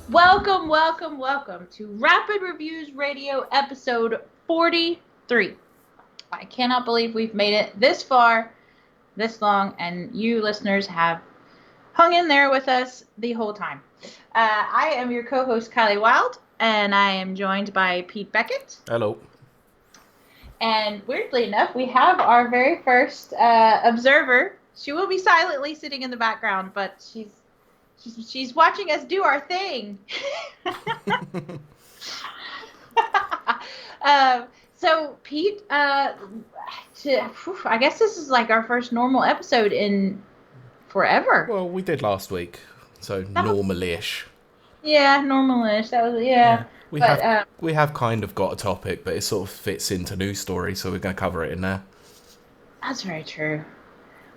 Welcome, welcome, welcome to Rapid Reviews Radio episode 43. I cannot believe we've made it this far, this long, and you listeners have hung in there with us the whole time. I am your co host, Kylie Wild, and I am joined by Pete Beckett. Hello. And weirdly enough, we have our very first observer. She will be silently sitting in the background, but she's watching us do our thing. So Pete, I guess this is like our first normal episode in forever. Well, we did last week, so normal-ish. Yeah, normalish. That was yeah. We But have kind of got a topic, but it sort of fits into news stories, so we're going to cover it in there. that's very true.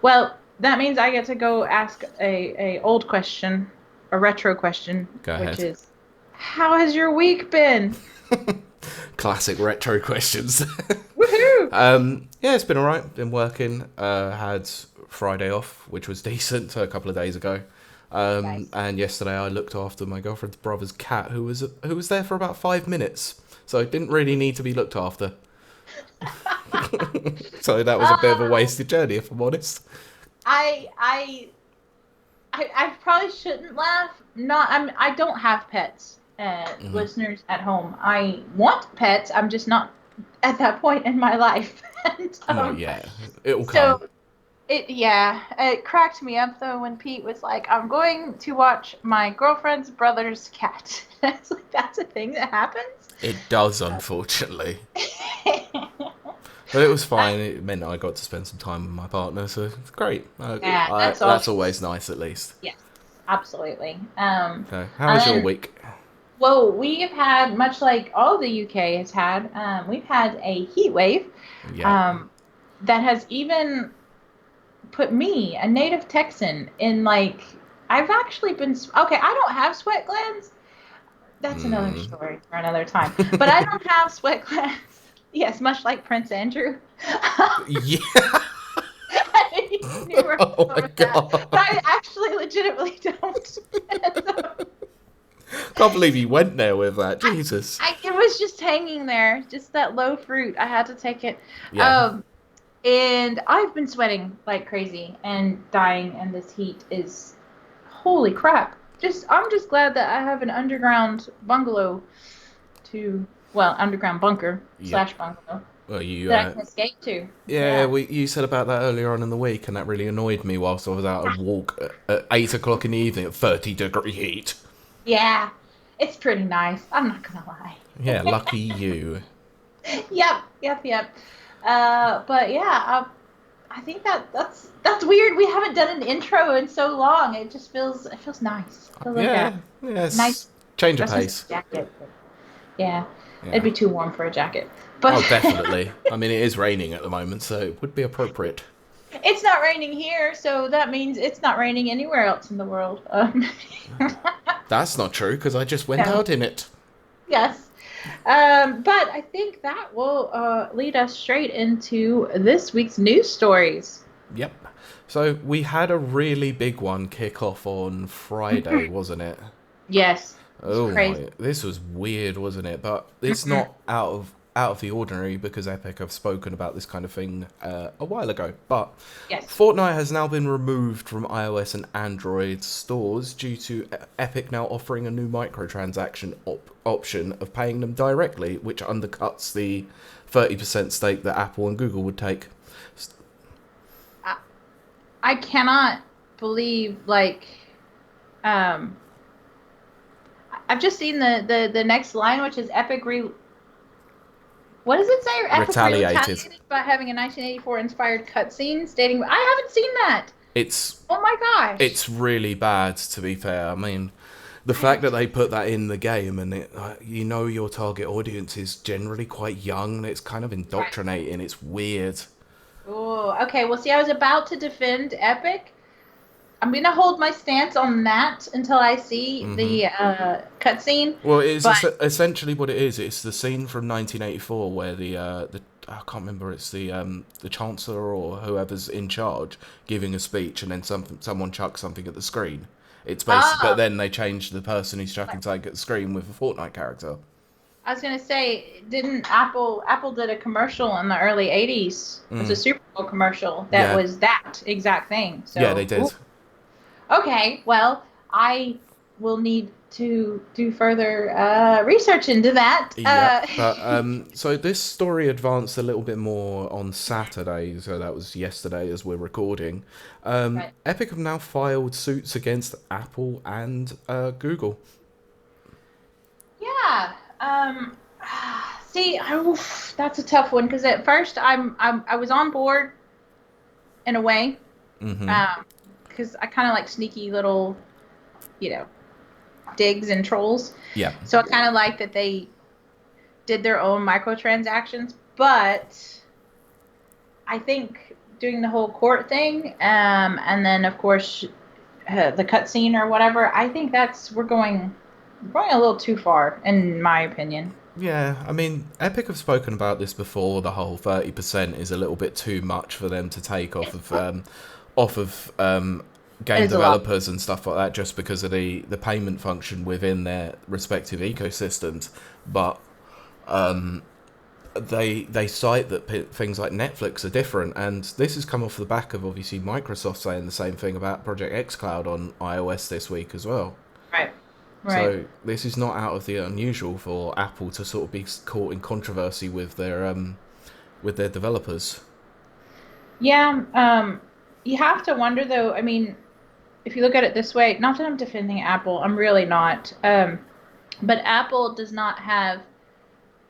Well, that means I get to go ask a old question, a retro question, Go ahead. which is, how has your week been? Classic retro questions. Woohoo! Yeah, it's been alright. Been working. Had Friday off, which was decent, a couple of days ago. Nice. And yesterday I looked after my girlfriend's brother's cat, who was there for about 5 minutes, so it didn't really need to be looked after. So that was a bit of a wasted journey, if I'm honest. I probably shouldn't laugh. I don't have pets, listeners at home. I want pets. I'm just not at that point in my life. And, Not yet. It'll come. so it cracked me up though when Pete was like, "I'm going to watch my girlfriend's brother's cat." That's like that's a thing that happens. It does, unfortunately. But it was fine. It meant I got to spend some time with my partner, so it's great. Yeah, That's always nice, at least. Yes, absolutely. Okay. How was your week? Well, we have had, much like all the UK has had, we've had a heat wave Yeah. that has even put me, a native Texan, in like, I've actually been, okay, I don't have sweat glands. That's another story for another time. But I don't have sweat glands. Yes, much like Prince Andrew. Yeah. I knew we were Oh going my with that. god. But I actually legitimately don't. Can't believe you went there with that. Jesus. It was just hanging there, just that low fruit. I had to take it. Yeah. And I've been sweating like crazy and dying, and this heat is holy crap. I'm just glad that I have an underground bungalow underground bunker Yep. / bungalow Well, you. that I can escape to. Yeah, you said about that earlier on in the week, and that really annoyed me whilst I was out on a walk at 8 o'clock in the evening at 30-degree heat. Yeah, it's pretty nice. I'm not gonna lie. Yeah, lucky you. Yep. But yeah, I think that's weird. We haven't done an intro in so long. It feels nice. It feels like Yeah, a yes. nice Change of Christmas pace. jacket. Yeah, Yeah. it'd be too warm for a jacket. But Oh, definitely. I mean, it is raining at the moment, so it would be appropriate. it's not raining here, so that means it's not raining anywhere else in the world. That's not true, because I just went No. out in it. Yes. But I think that will lead us straight into this week's news stories. Yep. So we had a really big one kick off on Friday, wasn't it? Yes. Oh crazy. my! This was weird, wasn't it? But it's not out of the ordinary because Epic have spoken about this kind of thing a while ago. But Yes. Fortnite has now been removed from iOS and Android stores due to Epic now offering a new microtransaction option of paying them directly, which undercuts the 30% stake that Apple and Google would take. I cannot believe um I've just seen the next line, which is what does it say? Epic Retaliated. by having a 1984 inspired cutscene stating I haven't seen that. It's Oh my gosh. It's really bad, to be fair. I mean, the fact that they put that in the game and your target audience is generally quite young, and it's kind of indoctrinating. It's weird. Oh, okay. Well, see, I was about to defend Epic. I'm gonna hold my stance on that until I see the cutscene. Well, it's But essentially what it is. It's the scene from 1984 where the I can't remember. It's the Chancellor or whoever's in charge giving a speech, and then someone chucks something at the screen, It's basically, but Oh, then they changed the person who's chucking something at the screen with a Fortnite character. I was gonna say, didn't Apple did a commercial in the early '80s? It was a Mm. Super Bowl commercial that Yeah, was that exact thing. yeah, they So, ooh, did. okay, well, I will need to do further research into that. Yep. But so this story advanced a little bit more on Saturday, so that was yesterday as we're recording. Right. Epic have now filed suits against Apple and Google. Yeah. See, oof, that's a tough one because at first I was on board in a way, Mm-hmm. because I kind of like sneaky little, you know, digs and trolls. Yeah. So I kind of like that they did their own microtransactions, but I think doing the whole court thing, and then of course the cutscene or whatever, I think that's we're going a little too far in my opinion. Yeah, I mean, Epic have spoken about this before. The whole 30% is a little bit too much for them to take off of It game is a lot. developers and stuff like that, just because of the payment function within their respective ecosystems. But they cite that things like Netflix are different, and this has come off the back of obviously Microsoft saying the same thing about Project xCloud on iOS this week as well. Right. Right. So this is not out of the unusual for Apple to sort of be caught in controversy with their developers. Yeah. You have to wonder though. I mean, if you look at it this way, not that I'm defending Apple, I'm really not. But Apple does not have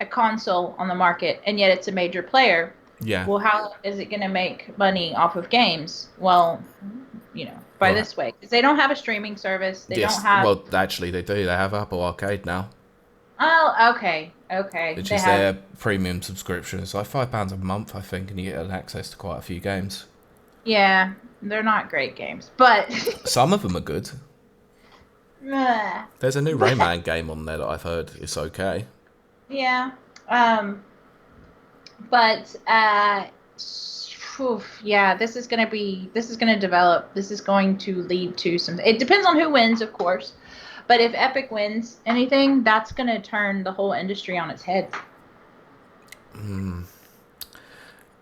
a console on the market, and yet it's a major player. Yeah. Well, how is it going to make money off of games? Well, by Well, this way, because they don't have a streaming service. They don't yes. have. Well, actually, they do. They have Apple Arcade now, Oh, okay, okay. which They is have. their premium subscription. It's like £5 a month, I think, and you get access to quite a few games. Yeah, they're not great games, but. Some of them are good. Meh. There's a new But Rayman game on there that I've heard is okay. yeah. Um. But yeah, this is gonna develop. This is going to lead to some. It depends on who wins, of course. But if Epic wins anything, that's gonna turn the whole industry on its head.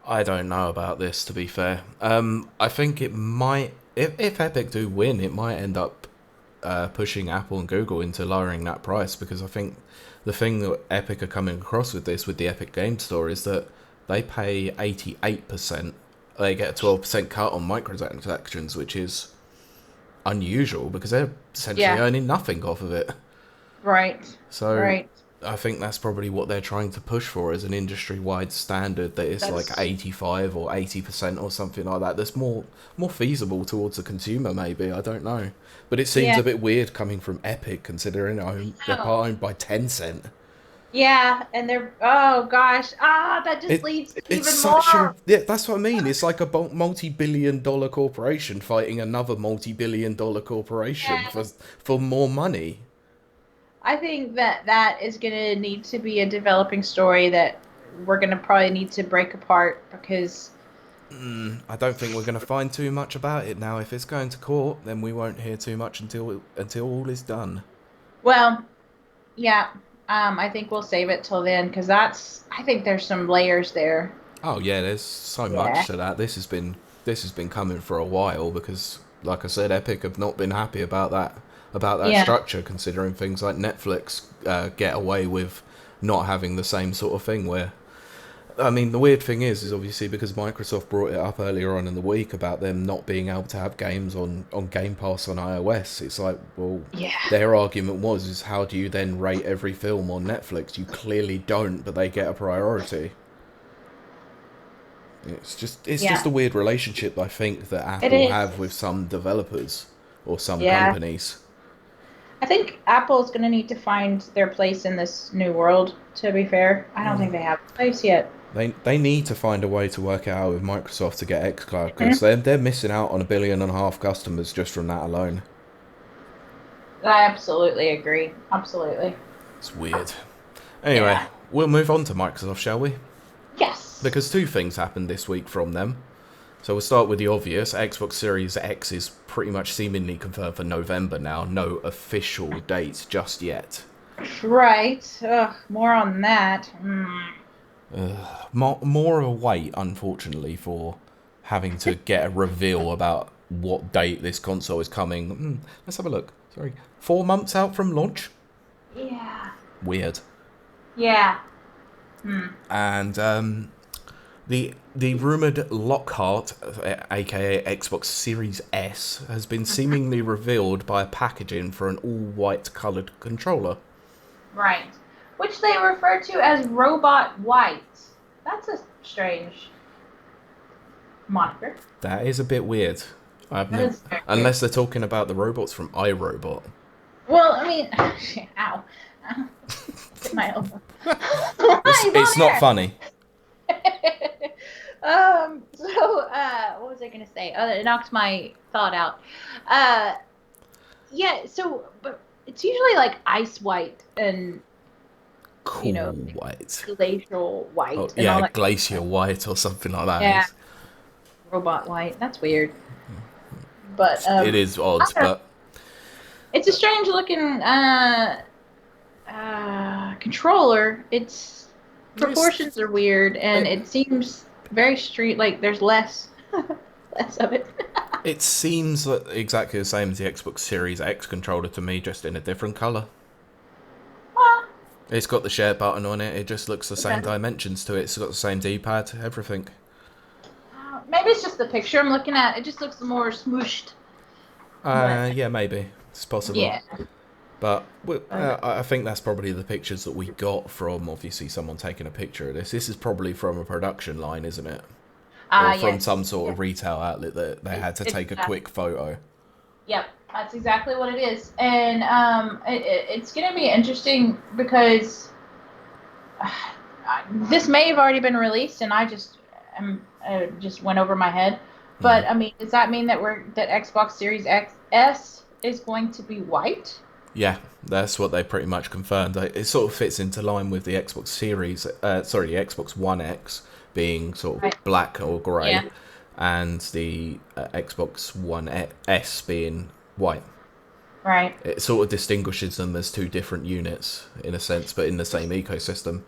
I don't know about this, to be fair. I think it might, if Epic do win, it might end up pushing Apple and Google into lowering that price, because I think the thing that Epic are coming across with this, with the Epic Game Store, is that they pay 88%. They get a 12% cut on microtransactions, which is unusual because they're essentially Yeah. earning nothing off of it. Right. So Right. I think that's probably what they're trying to push for, as an industry-wide standard that is like That's 85 or 80% or something like that. That's more feasible towards the consumer, maybe. I don't know, but it seems yeah. a bit weird coming from Epic, considering they're Oh. part owned by Tencent. Yeah, and they're oh gosh, that just It leads to it's even such a more. yeah. That's what I mean. It's like a multi-billion-dollar corporation fighting another multi-billion-dollar corporation Yeah. for more money. I think that is going to need to be a developing story that we're going to probably need to break apart because, I don't think we're going to find too much about it now. If it's going to court, then we won't hear too much until all is done. well, yeah, I think we'll save it till then because I think there's some layers there. Oh yeah, there's so Yeah. much to that. This has been coming for a while because, like I said, Epic have not been happy about that Yeah. structure, considering things like Netflix get away with not having the same sort of thing. Where I mean, the weird thing is obviously because Microsoft brought it up earlier on in the week about them not being able to have games on Game Pass on iOS. It's like, well, Yeah. their argument is how do you then rate every film on Netflix? You clearly don't, but they get a priority. It's just Yeah. a weird relationship, I think, that It Apple is. have with some developers or some Yeah. companies. I think Apple's going to need to find their place in this new world, to be fair. I don't think they have a place yet. They need to find a way to work it out with Microsoft to get xCloud, because Mhm. they're missing out on 1.5 billion customers just from that alone. I absolutely agree. Absolutely. It's weird. Anyway, Yeah. we'll move on to Microsoft, shall we? Yes. Because two things happened this week from them. So we'll start with the obvious. Xbox Series X is pretty much seemingly confirmed for November now. No official date just yet. Right. Ugh, more on that. More of a wait, unfortunately, for having to get a reveal about what date this console is coming. Let's have a look. Sorry. 4 months out from launch? Yeah. Weird. Yeah. And the rumoured Lockhart, aka Xbox Series S, has been seemingly revealed by a packaging for an all-white coloured controller. Right. Which they refer to as Robot White. That's a strange moniker. That is a bit weird. That is very Unless they're talking about the robots from iRobot. Well, I mean, ow. Hit my elbow. It's not funny. What was I gonna say? It knocked my thought out. Yeah. So, but it's usually like ice white and Cool like white. glacial white. Oh, and all that glacier white or something like that. Yeah. Robot white. That's weird. But it is odd, but it's a strange looking controller. Its proportions are weird, and it seems very like there's less of it. It seems exactly the same as the Xbox Series X controller to me, just in a different colour. It's got the share button on it. It just looks the same dimensions to it. It's got the same D-pad, everything. Maybe it's just the picture I'm looking at. It just looks more smooshed. Yeah, maybe. It's possible. Yeah. But I think that's probably the pictures that we got from, obviously, someone taking a picture of this. This is probably from a production line, isn't it? Or from some sort of retail outlet that they had to take a quick photo. Yep, that's exactly what it is. And it's going to be interesting because this may have already been released, and I just went over my head. But I mean, does that mean that Xbox Series S is going to be white? Yeah, that's what they pretty much confirmed. It sort of fits into line with the Xbox Series, the Xbox One X being sort of black or grey, and the Xbox One S being white. Right. It sort of distinguishes them as two different units, in a sense, but in the same ecosystem.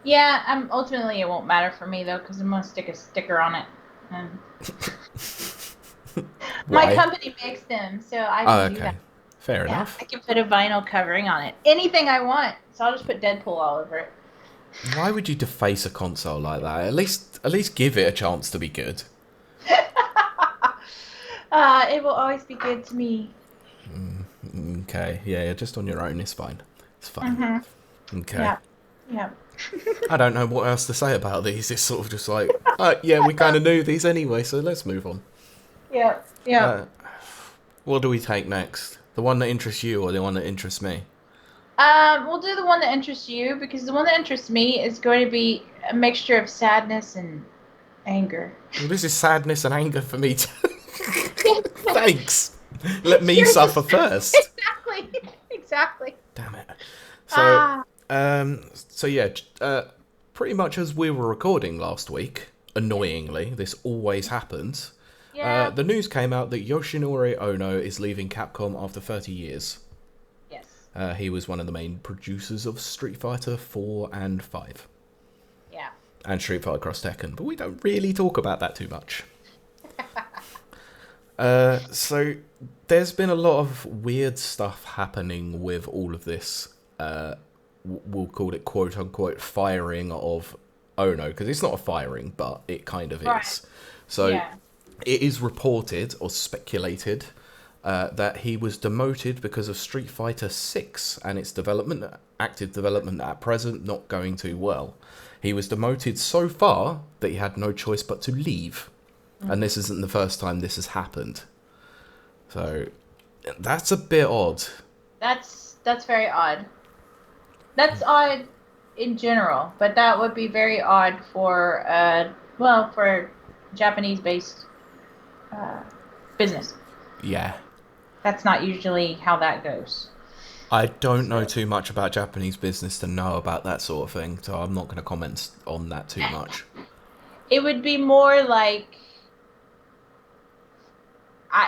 Yeah, ultimately it won't matter for me, though, because I'm going to stick a sticker on it. And my company makes them, so I can do that. Fair enough. I can put a vinyl covering on it. Anything I want. So I'll just put Deadpool all over it. Why would you deface a console like that? At least give it a chance to be good. It will always be good to me. Okay, yeah, just on your own, it's fine. It's fine. Mm-hmm. Okay. Yeah. I don't know what else to say about these. It's sort of just like, we kind of knew these anyway, so let's move on. Yeah. What do we take next? The one that interests you or the one that interests me? We'll do the one that interests you, because the one that interests me is going to be a mixture of sadness and anger. Well, this is sadness and anger for me too. Thanks. Let me suffer first. Exactly. Damn it. So, pretty much as we were recording last week, annoyingly, this always happens. Yeah. The news came out that Yoshinori Ono is leaving Capcom after 30 years. Yes. He was one of the main producers of Street Fighter 4 and 5. Yeah. And Street Fighter Cross Tekken, but we don't really talk about that too much. So there's been a lot of weird stuff happening with all of this. We'll call it quote unquote firing of Ono, because it's not a firing, but it kind of is. So it is reported or speculated that he was demoted because of Street Fighter 6 and its active development at present not going too well. He was demoted so far that he had no choice but to leave. And this isn't the first time this has happened. So that's a bit odd. That's very odd. That's odd in general, but that would be very odd for for Japanese-based business. Yeah. That's not usually how that goes. I don't know too much about Japanese business to know about that sort of thing, so I'm not going to comment on that too much. it would be more like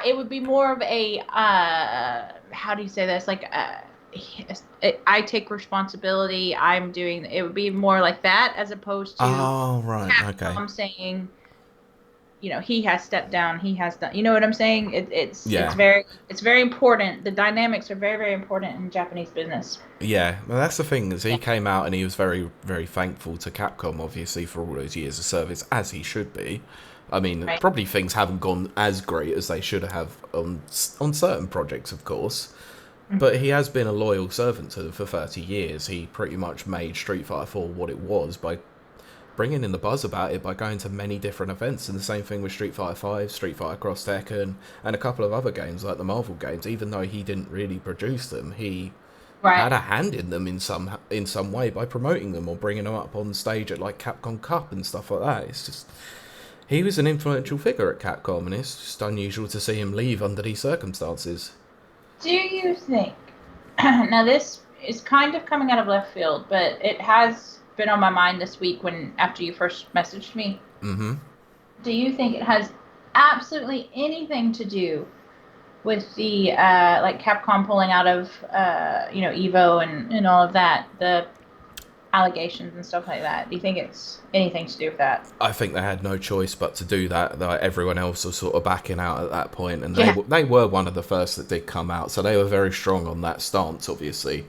it would be more of a how do you say this? Like I take responsibility. I'm doing it would be more like that as opposed to Oh, right, okay. Capcom saying, he has stepped down, he has done. You know what I'm saying? It's Yeah. very important. The dynamics are very very important in Japanese business. Yeah, well, that's the thing, is Yeah. he came out and he was very, very thankful to Capcom, obviously, for all those years of service, as he should be. I mean, Right. probably things haven't gone as great as they should have on certain projects, of course. But he has been a loyal servant to them for 30 years. He pretty much made Street Fighter 4 what it was by bringing in the buzz about it by going to many different events. And the same thing with Street Fighter 5, Street Fighter Cross Tekken, and a couple of other games like the Marvel games. Even though he didn't really produce them, he Right. had a hand in them in some way by promoting them or bringing them up on stage at like Capcom Cup and stuff like that. It's just he was an influential figure at Capcom, and it's just unusual to see him leave under these circumstances. Do you think now this is kind of coming out of left field, but it has been on my mind this week when after you first messaged me. Mm-hmm. Do you think it has absolutely anything to do with the like Capcom pulling out of Evo and all of that, the allegations and stuff like that? Do you think it's anything to do with that? I think they had no choice but to do that. Like, everyone else was sort of backing out at that point, and Yeah. they were one of the first that did come out, so they were very strong on that stance. Obviously,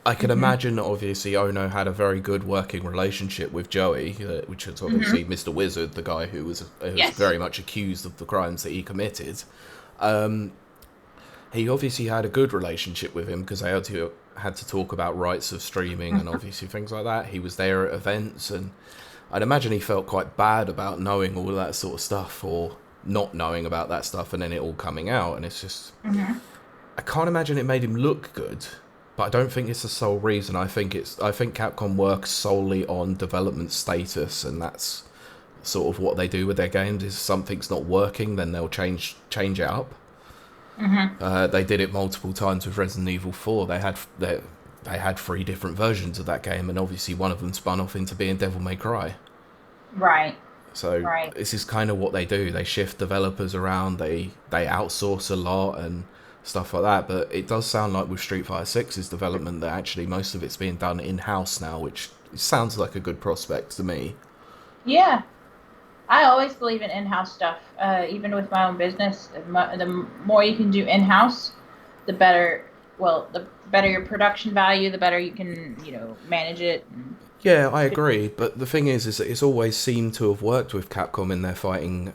I can Mm-hmm. imagine. Obviously, Ono had a very good working relationship with Joey, which is obviously Mm-hmm. Mr. Wizard, the guy who was Yes. very much accused of the crimes that he committed. Um, he obviously had a good relationship with him because they had to talk about rights of streaming and obviously things like that. He was there at events, and I'd imagine he felt quite bad about knowing all of that sort of stuff or not knowing about that stuff and then it all coming out. And it's just, Mm-hmm. I can't imagine it made him look good, but I don't think it's the sole reason. I think Capcom works solely on development status, and that's sort of what they do with their games. Is something's not working, then they'll change it up. Mm-hmm. They did it multiple times with Resident Evil 4. They had three different versions of that game, and obviously one of them spun off into being Devil May Cry. Right. So Right. this is kind of what they do. They shift developers around. They outsource a lot and stuff like that. But it does sound like with Street Fighter Six's development that actually most of it's being done in house now, which sounds like a good prospect to me. Yeah. I always believe in in-house stuff. Even with my own business, the more you can do in-house, the better. Well, the better your production value, the better you can, manage it. Yeah, I agree. But the thing is that it's always seemed to have worked with Capcom in their fighting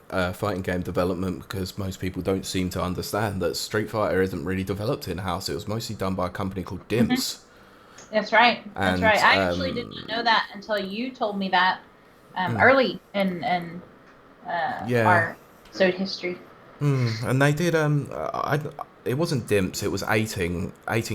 game development, because most people don't seem to understand that Street Fighter isn't really developed in house. It was mostly done by a company called Mhm. Dimps. That's right. That's And right. I actually did not know that until you told me that early in yeah, our episode history. and they did. It wasn't Dimps. It was 18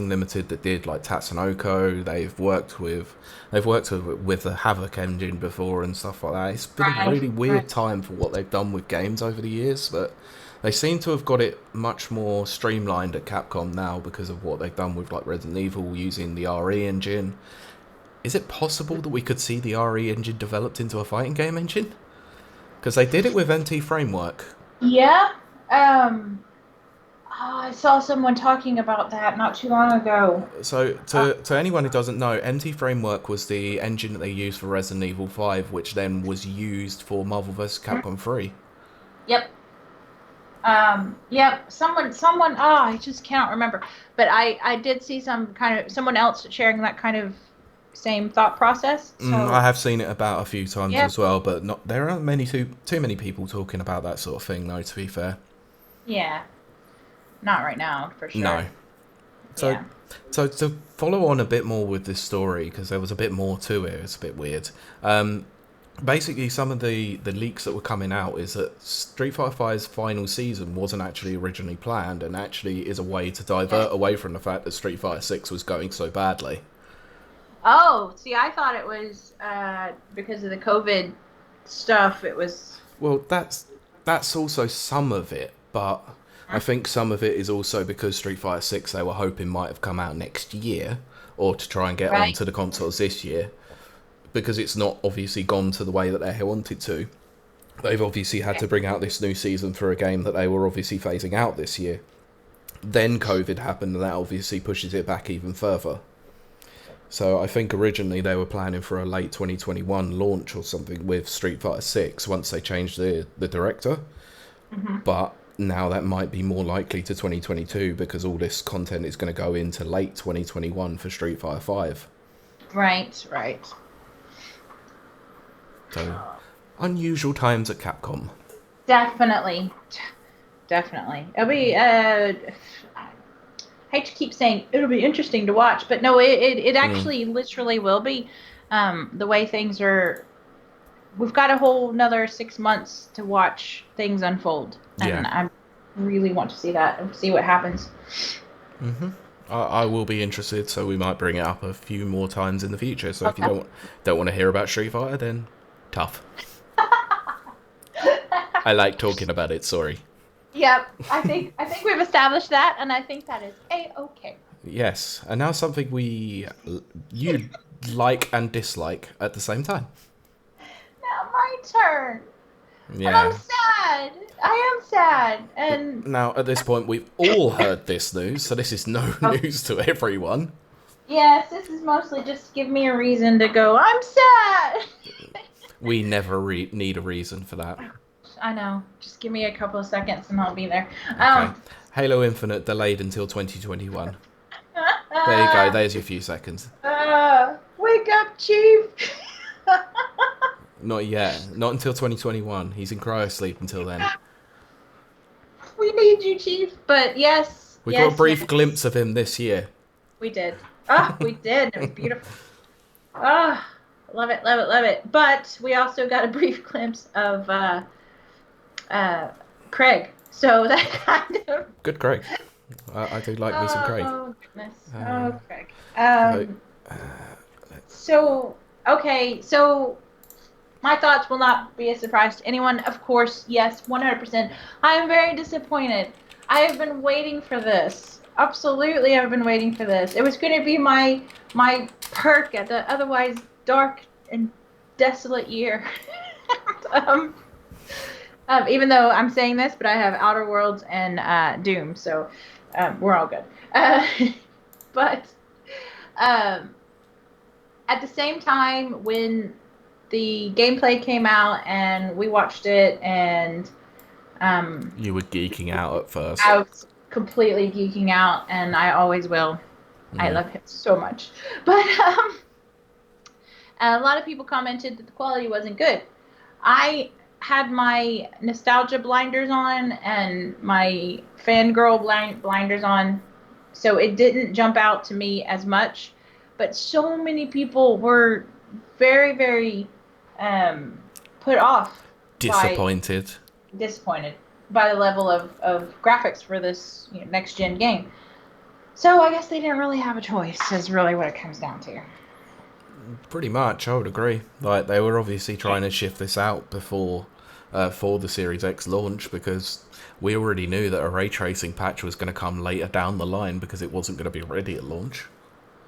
Limited that did like Tatsunoko. They've worked with the Havoc engine before and stuff like that. It's been a Right. really Right. weird time for what they've done with games over the years, but they seem to have got it much more streamlined at Capcom now because of what they've done with like Resident Evil using the RE engine. Is it possible that we could see the RE engine developed into a fighting game engine? Because they did it with MT Framework. Yeah. I saw someone talking about that not too long ago. So, Uh, to anyone who doesn't know, MT Framework was the engine that they used for Resident Evil 5, which then was used for Marvel vs. Capcom 3. yep. Yep. Someone. I just cannot remember. But I did see someone else sharing that kind of same thought process. I So have seen it about a few times yeah, as well, but not there aren't too many people talking about that sort of thing, though, to be fair. yeah. Not right now, for No. sure. So, Yeah. so to follow on a bit more with this story, because there was a bit more to it, it's a bit weird. Basically, some of the leaks that were coming out is that Street Fighter V's final season wasn't actually originally planned, and actually is a way to divert away from the fact that Street Fighter 6 was going so badly. Oh, see, I thought it was because of the COVID stuff. It was. Well, that's also some of it, but I think some of it is also because Street Fighter 6 they were hoping might have come out next year, or to try and get Right. onto the consoles this year, because it's not obviously gone to the way that they wanted to. they've obviously had to bring out this new season for a game that they were obviously phasing out this year. Then COVID happened, and that obviously pushes it back even further. So I think originally they were planning for a late 2021 launch or something with Street Fighter 6 once they changed the director. Mm-hmm. But now that might be more likely to 2022 because all this content is going to go into late 2021 for Street Fighter 5. Right. So, unusual times at Capcom. Definitely. It'll be, I hate to keep saying it'll be interesting to watch, but no, it actually literally will be. The way things are, we've got a whole another 6 months to watch things unfold, and I really want to see that and see what happens. I will be interested, so we might bring it up a few more times in the future. So if you don't want to hear about Street Fighter, then tough. I like talking about it. Sorry. Yep, I think we've established that, and I think that is A-okay. Yes, and now something you like and dislike at the same time. Now my turn. Yeah. And I'm sad. I am sad. And now at this point we've all heard this news, so this is no news to everyone. Yes, this is mostly just to give me a reason to go, I'm sad. We never need a reason for that. I know. Just give me a couple of seconds and I'll be there. Okay. Halo Infinite delayed until 2021. There you go. There's your few seconds. Wake up, Chief. Not yet. Not until 2021. He's in cryosleep until then. We need you, Chief. But yes. We got a brief glimpse of him this year. We did. Oh, we did. It was beautiful. Oh, love it. But we also got a brief glimpse of Craig. So that kind of... Good Craig. I do like me some Craig. Oh, goodness. Craig. So, my thoughts will not be a surprise to anyone. Of course, yes, 100%. I am very disappointed. I have been waiting for this. Absolutely, I've been waiting for this. It was going to be my perk at the otherwise dark and desolate year. Even though I'm saying this, but I have Outer Worlds and Doom, so we're all good. But at the same time, when the gameplay came out and we watched it, and you were geeking out at first. I was completely geeking out, and I always will. I love him so much. But a lot of people commented that the quality wasn't good. I had my nostalgia blinders on and my fangirl blinders on, so it didn't jump out to me as much. But so many people were very, very put off. Disappointed By the level of graphics for this next-gen game. So I guess they didn't really have a choice, is really what it comes down to. Pretty much, I would agree. Like, they were obviously trying to shift this out before for the Series X launch, because we already knew that a ray tracing patch was going to come later down the line because it wasn't going to be ready at launch.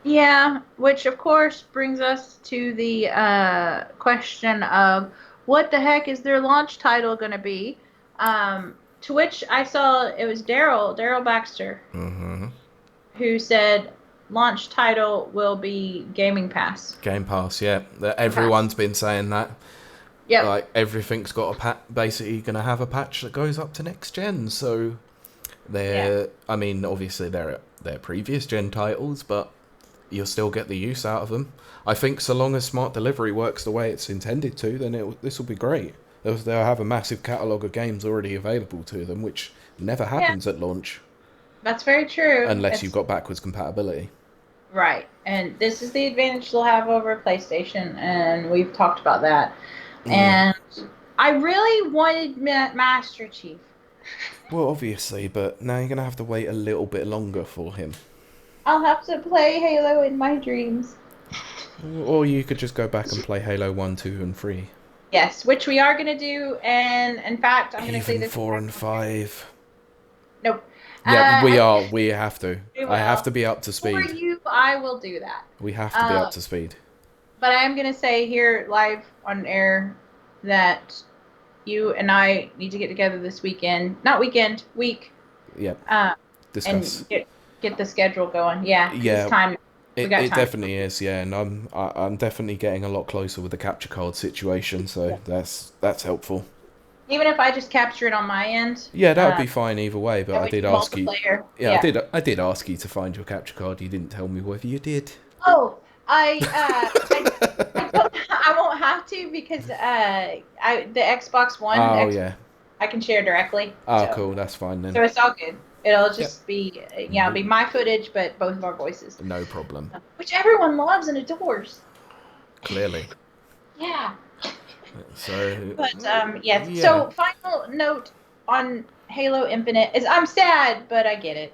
Yeah, which of course brings us to the question of what the heck is their launch title going to be? To which I saw it was Daryl Baxter, who said launch title will be Gaming Pass. Game Pass, yeah. Everyone's been saying that. Yeah. Like, everything's got basically going to have a patch that goes up to next gen. So I mean, obviously they're previous gen titles, but you'll still get the use out of them. I think so long as Smart Delivery works the way it's intended to, then this will be great. They'll have a massive catalogue of games already available to them, which never happens at launch. That's very true. Unless you've got backwards compatibility. Right. And this is the advantage they'll have over PlayStation, and we've talked about that. And I really wanted Master Chief. Well, obviously, but now you're going to have to wait a little bit longer for him. I'll have to play Halo in my dreams. Or you could just go back and play Halo 1, 2, and 3. Yes, which we are going to do, and in fact, I'm going to say this. 4 and 5. Nope. Yeah, we are. We have to. I have to be up to speed. For you, I will do that. We have to be up to speed. But I am going to say here live on air that you and I need to get together this weekend. Not weekend, week. Yep. Uh, Discuss. and get the schedule going. Yeah, because it's Yeah, time. We got it time. definitely is. Yeah, and I'm definitely getting a lot closer with the capture card situation. So that's helpful. Even if I just capture it on my end, Yeah, that would be fine either way. But and I we did do ask you. multiplayer. Yeah, Yeah. I did ask you to find your capture card. You didn't tell me whether you did. Oh, I don't, I won't have to because the Xbox One Oh X yeah. I can share directly. Oh So cool. That's fine then. so it's all good. It'll Yep. just be it'll be my footage, but both of our voices, No problem. which everyone loves and adores. Clearly. Yeah. So But yes. yeah. So final note on Halo Infinite is I'm sad, but I get it.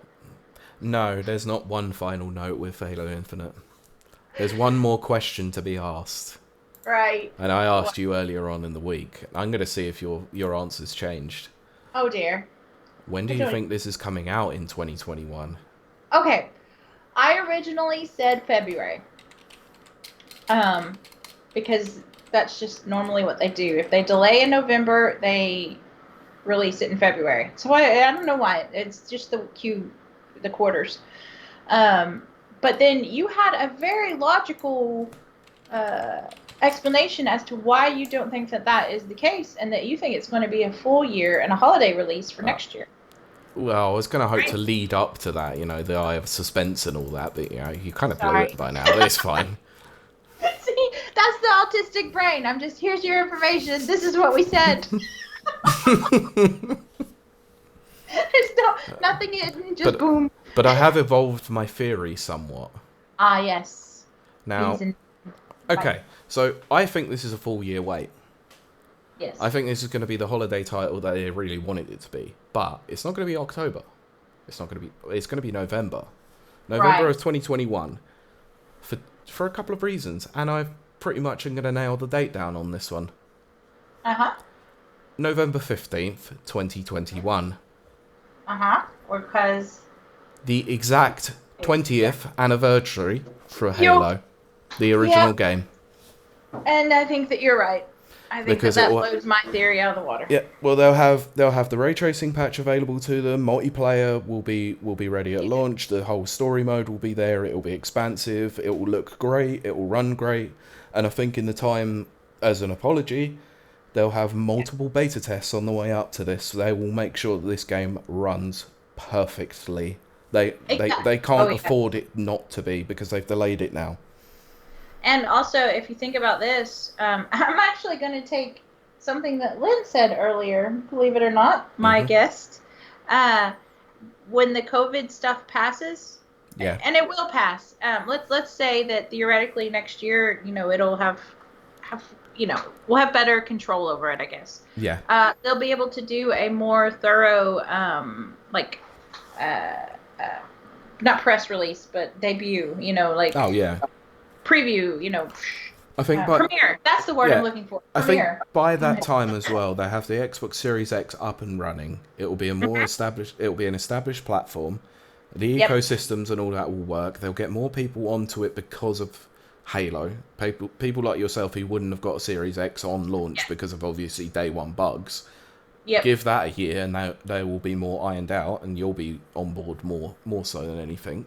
No, there's not one final note with Halo Infinite. There's one more question to be asked. Right. And I asked you earlier on in the week. I'm going to see if your answer's changed. Oh dear. When do I you don't. think this is coming out in 2021? Okay. I originally said February. Um, because that's just normally what they do. If they delay in November, they release it in February. So I don't know why. It's just the quarters. Um, but then you had a very logical uh, explanation as to why you don't think that that is the case, and that you think it's going to be a full year and a holiday release for Uh, next year. well, I was going to hope to Right? lead up to that, the eye of suspense and all that, but you kind of blew it Sorry. by now, but it's fine. See, that's the autistic brain. I'm just here's your information. This is what we said. There's nothing hidden. Just but boom. but I have evolved my theory somewhat. Ah, yes. Please Now, and okay, so I think this is a full year wait. yes. I think this is going to be the holiday title that they really wanted it to be, but it's not going to be October. It's not going to be. It's going to be November, November Right. of 2021, for a couple of reasons, and I pretty much am going to nail the date down on this one. Uh-huh. November 15th, 2021. Uh-huh. Or because The exact 20th anniversary for Yo. Halo, the original game. And I think that you're right. I think Because that it will, blows my theory out of the water. yeah, well they'll have the ray tracing patch available to them. Multiplayer will be ready at launch. The whole story mode will be there. It will be expansive. It will look great. It will run great. And I think in the time, as an apology, they'll have multiple beta tests on the way up to this. They will make sure that this game runs perfectly. They Oh, can't yeah. afford it not to be because they've delayed it now. And also, if you think about this, I'm actually going to take something that Lynn said earlier, believe it or not, my Mhm. guest. Uh, when the COVID stuff passes, Yeah. and it will pass. Let's say that theoretically next year, it'll have we'll have better control over it, I guess. Yeah. They'll be able to do a more thorough, like, uh, uh, not press release, but debut. Like Oh yeah. preview. I think Premiere. That's the word I'm yeah, looking for. I think Premiere. by that time as well, they have the Xbox Series X up and running. It will be a more established. It will be an established platform. The Yep. ecosystems and all that will work. They'll get more people onto it because of Halo. People like yourself who wouldn't have got a Series X on launch because of obviously day one bugs. Yep. Give that a year, and they will be more ironed out, and you'll be on board more so than anything.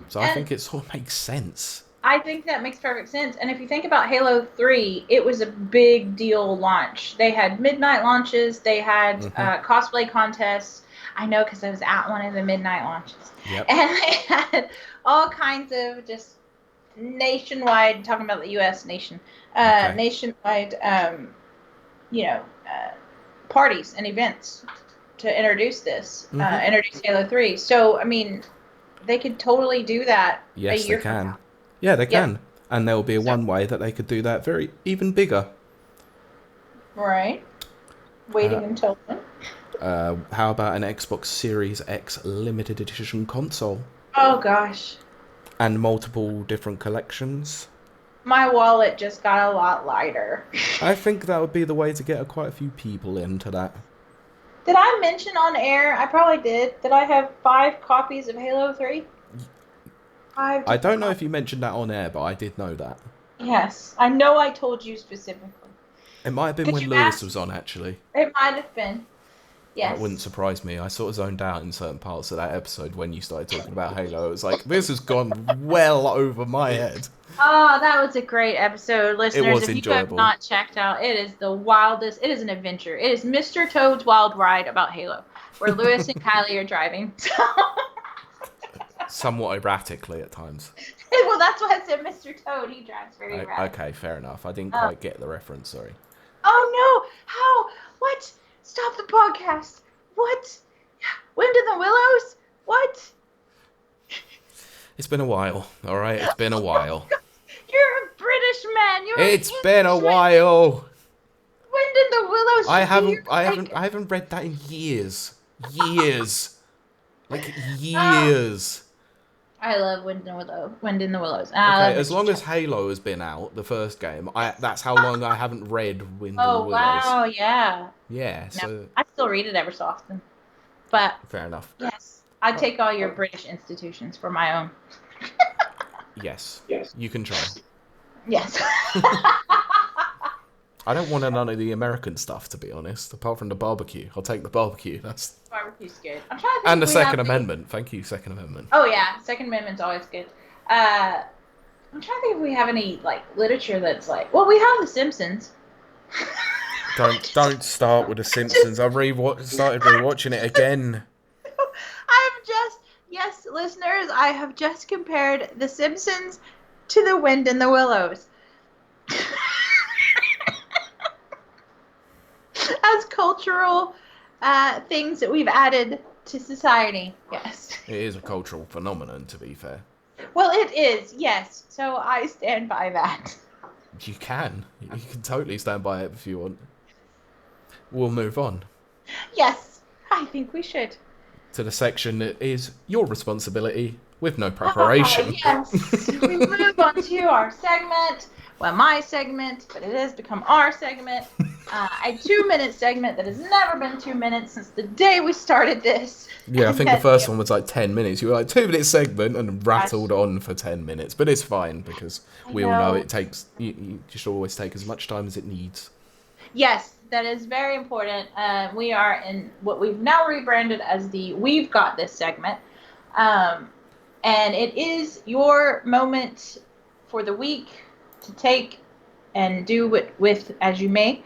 So I And think it sort of makes sense. I think that makes perfect sense. And if you think about Halo 3, it was a big deal launch. They had midnight launches, they had Hmm. cosplay contests. I know because I was at one of the midnight launches. Yep. And they had all kinds of just nationwide, talking about the U.S. nation, Okay. nationwide, parties and events to introduce this, Mhm. introduce Halo 3. So, I mean, they could totally do that a Yes, they year from can. now. Yeah, they Yep. can. And there will be a So, one way that they could do that very even bigger. right. Uh, Waiting until then. how about an Xbox Series X limited edition console Oh gosh. and multiple different collections? My wallet just got a lot lighter. I think that would be the way to get quite a few people into that. Did I mention on air? I probably did. That I have 5 copies of Halo 3? 5 I different don't know if copies. you mentioned that on air, but I did know that. Yes. I know I told you specifically. It might have been Could when you Lewis ask? was on, actually. It might have been. That wouldn't Yes. surprise me. I sort of zoned out in certain parts of that episode when you started talking about Halo. It was like, this has gone well over my head. Oh, that was a great episode, It listeners. was If you have enjoyable. not checked out, it is the wildest. It is an adventure. It is Mr. Toad's Wild Ride about Halo, where Lewis and Kylie are driving. Somewhat erratically at times. Well, that's why I said Mr. Toad. He drives very erratic. Okay, fair enough. I didn't Um, quite get the reference, sorry. oh no! How? What? Stop the podcast! What? Wind in the Willows? What? It's been a while, alright? It's been a while. You're a British man. You're It's an been a Englishman. while! Wind in the Willows. I should be I haven't read that in years. Years. Like, Ah, years. I love Wind in the Willows. And I Okay, love as Mr. long as Toad. Halo has been out, the first game, that's how long I haven't read Wind in the Oh Willows. wow, yeah. Yeah, No, so I still read it ever so often. But fair enough. yes, I take all your British institutions for my own. Yes, you can try. Yes. I don't want none of the American stuff, to be honest. Apart from the barbecue, I'll take the barbecue. That's Barbecue's good. I'm trying to think and the if we have Second any- Amendment. Thank you, Second Amendment. Oh yeah, Second Amendment's always good. I'm trying to think if we have any like literature that's like. Well, we have The Simpsons. Don't start with the Simpsons. I started rewatching it again. Yes, listeners, I have just compared The Simpsons to The Wind in the Willows. As cultural things that we've added to society. Yes. It is a cultural phenomenon, to be fair. Well, it is, yes. So I stand by that. You can totally stand by it if you want. We'll move on Yes, I think we should. to the section that is your responsibility with no preparation. Yes, we move on to our segment. Well, my segment, but it has become our segment. A 2-minute segment that has never been 2 minutes since the day we started this. Yeah, I think the first one was like 10 minutes. You were like 2 minute segment and rattled on for 10 minutes. But it's fine because we all know it takes, you should always take as much time as it needs. Yes, that is very important. We are in what we've now rebranded as the We've Got This segment. And it is your moment for the week to take and do with as you may.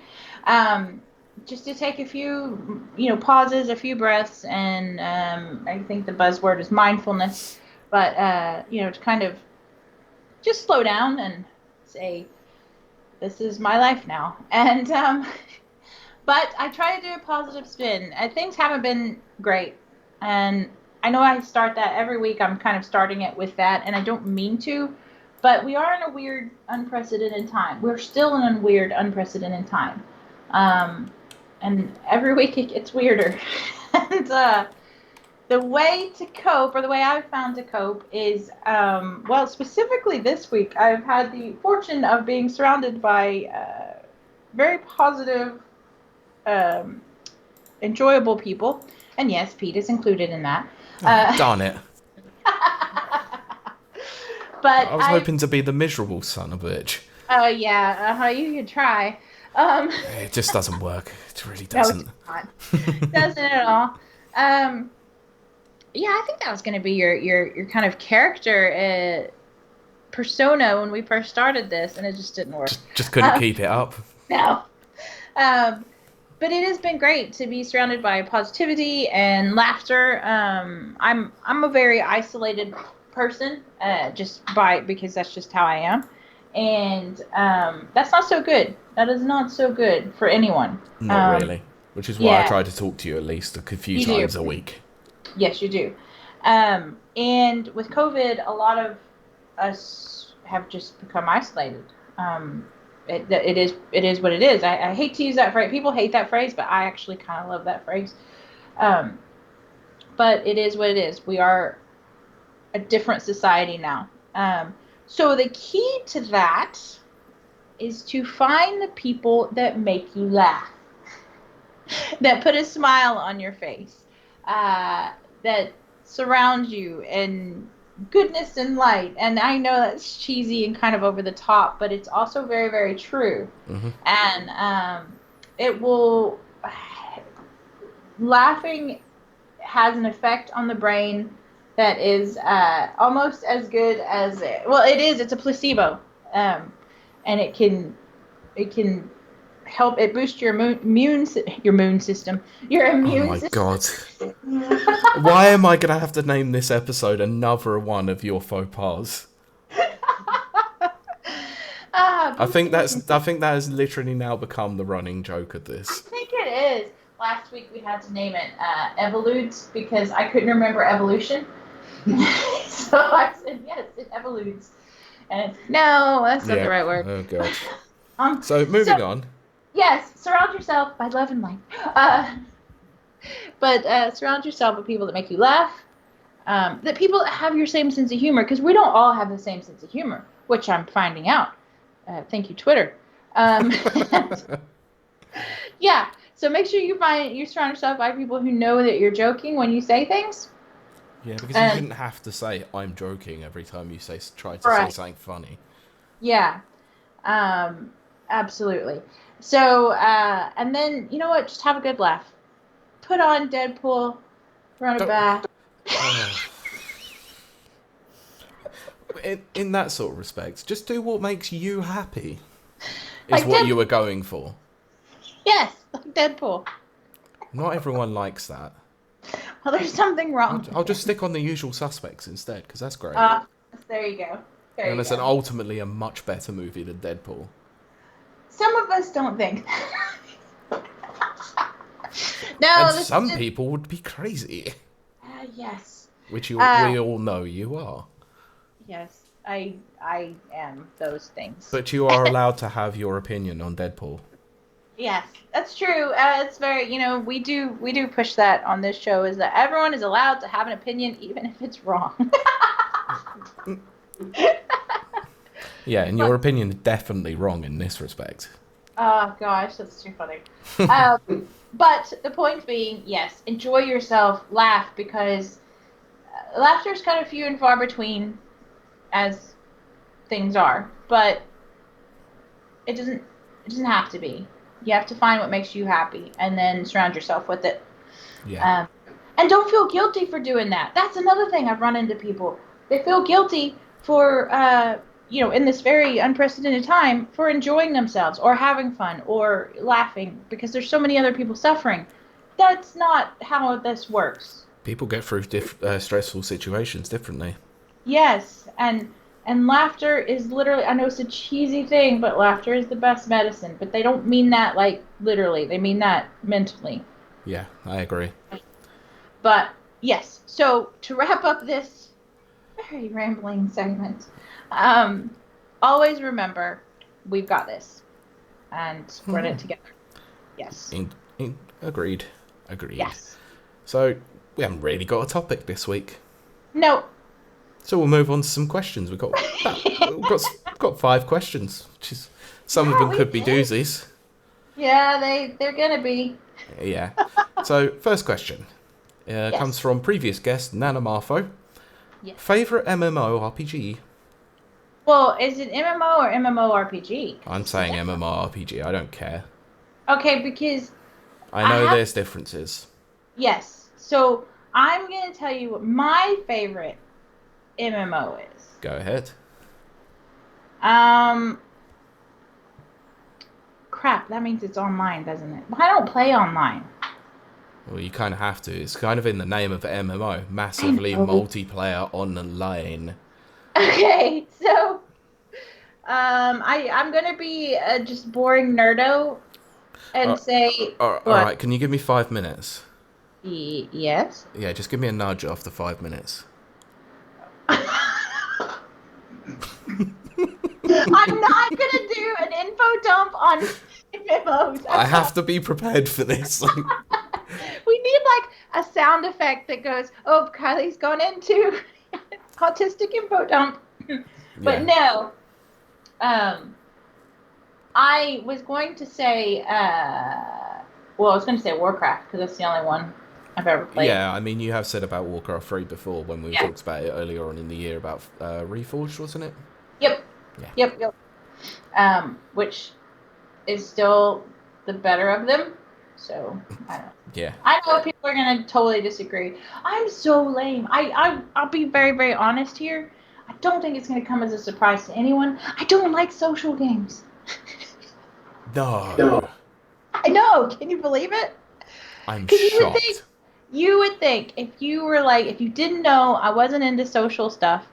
Just to take a few, pauses, a few breaths, and I think the buzzword is mindfulness. But, to kind of just slow down and say, this is my life now. And, but I try to do a positive spin. Things haven't been great. And I know I start that every week. I'm kind of starting it with that, and I don't mean to. But we are in a weird, unprecedented time. We're still in a weird, unprecedented time. And every week it gets weirder. And the way to cope, or the way I've found to cope, is, specifically this week, I've had the fortune of being surrounded by very positive, enjoyable people. And yes, Pete is included in that. Darn it. But I was hoping to be the miserable son of a bitch. Oh, yeah. You could try. It just doesn't work. It really doesn't. No, it's not. It doesn't at all. Yeah, I think that was going to be your kind of character persona when we first started this, and it just didn't work. Just couldn't keep it up. No. But it has been great to be surrounded by positivity and laughter. I'm a very isolated person, because that's just how I am, and that's not so good. That is not so good for anyone. Not really. Which is why I try to talk to you at least a few times a week. Yes, you do. And with COVID, a lot of us have just become isolated. It is what it is. I hate to use that phrase. People hate that phrase, but I actually kind of love that phrase. But it is what it is. We are a different society now. So the key to that is to find the people that make you laugh, that put a smile on your face, that surround you and goodness and light. And I know that's cheesy and kind of over the top, but it's also very, very true. Hmm. And it will, laughing has an effect on the brain that is almost as good as well. It is. It's a placebo, and it can help. It boosts your immune system. Your Oh immune my system. god. Why am I going to have to name this episode another one of your faux pas? I Boosts think your immune I system. think that has literally now become the running joke of I this. think it is. Last week we had to name it Evolutes because I couldn't remember evolution. So I said, yes, it evolutes. And no, that's not the Yep. right word. Oh god. Um, So so moving on. yes, surround yourself by love and light. Uh, but surround yourself with people that make you laugh. That people that have your same sense of humor, because we don't all have the same sense of humor, which I'm finding out. Thank you, Twitter. Um, yeah, so make sure you surround yourself by people who know that you're joking when you say things. Yeah, because you And shouldn't have to say "I'm joking" every time you try to say right, something funny. yeah, um, absolutely. So and then you know what? Just have a good laugh. Put on Deadpool, run a Don't. bath. Oh. In that sort of respect, just do what makes you happy. Is Like what you Deadpool. were going for. Yes, like Deadpool. Not everyone likes that. Well, there's something wrong I'll with just him. stick on the usual suspects instead, because that's great. Uh, there you go. There And you it's an go. ultimately a much better movie than Deadpool. Some of us don't think. And No, this is some just people would be crazy, yes. which Uh, we all know you are. yes. I am those things. But you are allowed to have your opinion on Deadpool. Yes, that's true. It's very, we do push that on this show is that everyone is allowed to have an opinion even if it's wrong. Yeah, and your But opinion is definitely wrong in this respect. oh gosh, that's too funny. But the point being, yes, enjoy yourself, laugh because laughter is kind of few and far between as things are, but it doesn't have to be. You have to find what makes you happy and then surround yourself with it. Yeah. Um, and don't feel guilty for doing that. That's another thing I've run into people. They feel guilty for, in this very unprecedented time, for enjoying themselves or having fun or laughing because there's so many other people suffering. That's not how this works. People get through stressful situations differently. Yes, and laughter is literally, I know it's a cheesy thing, but laughter is the best medicine. But they don't mean that like literally. They mean that mentally. Yeah, I agree. But yes, so to wrap up this very rambling segment, um, always remember we've got this and we're in it together. Yes. Agreed. Agreed. Yes. So, we haven't really got a topic this week. No. So we'll move on to some questions. We've got 5 questions, which is some of Yeah, them we could be did. doozies. Yeah, they're gonna be. Yeah. So first question comes Yes. from previous guest Nana Marfo. Yes. Favorite MMORPG? Well, is it MMO or MMORPG? Because I'm it's a saying different. MMORPG. I don't care. Okay, because I I know have. there's differences. Yes. So I'm gonna tell you what my favorite MMO is. Go ahead. Um, crap. That means it's online, doesn't it? But I don't play online. Well, you kind of have to. It's kind of in the name of MMO. I Massively know. multiplayer online. Okay, so I'm gonna be just boring nerdo Uh, and say all what? right, can you give me 5 minutes? Yes. Yeah, just give me a nudge after 5 minutes. I'm not gonna do an info dump on MMOs. I That's have not. to be prepared for this. We need like a sound effect that goes, "Oh, Kylie's gone into autistic info dump." But Yeah. no, um, I was going to say, well, I was going to say Warcraft because that's the only one. I've ever played. Yeah, I mean, you have said about Warcraft 3 before when we Yeah. talked about it earlier on in the year about Reforged, wasn't it? Yep. Yeah. Yep. Which is still the better of them. So I don't know. Yeah. I know people are gonna totally disagree. I'm so lame. I'll be very, very honest here. I don't think it's gonna come as a surprise to anyone. I don't like social games. No. I know. Can you believe it? I'm Because shocked. you would think if you were like, if you didn't know I wasn't into social stuff,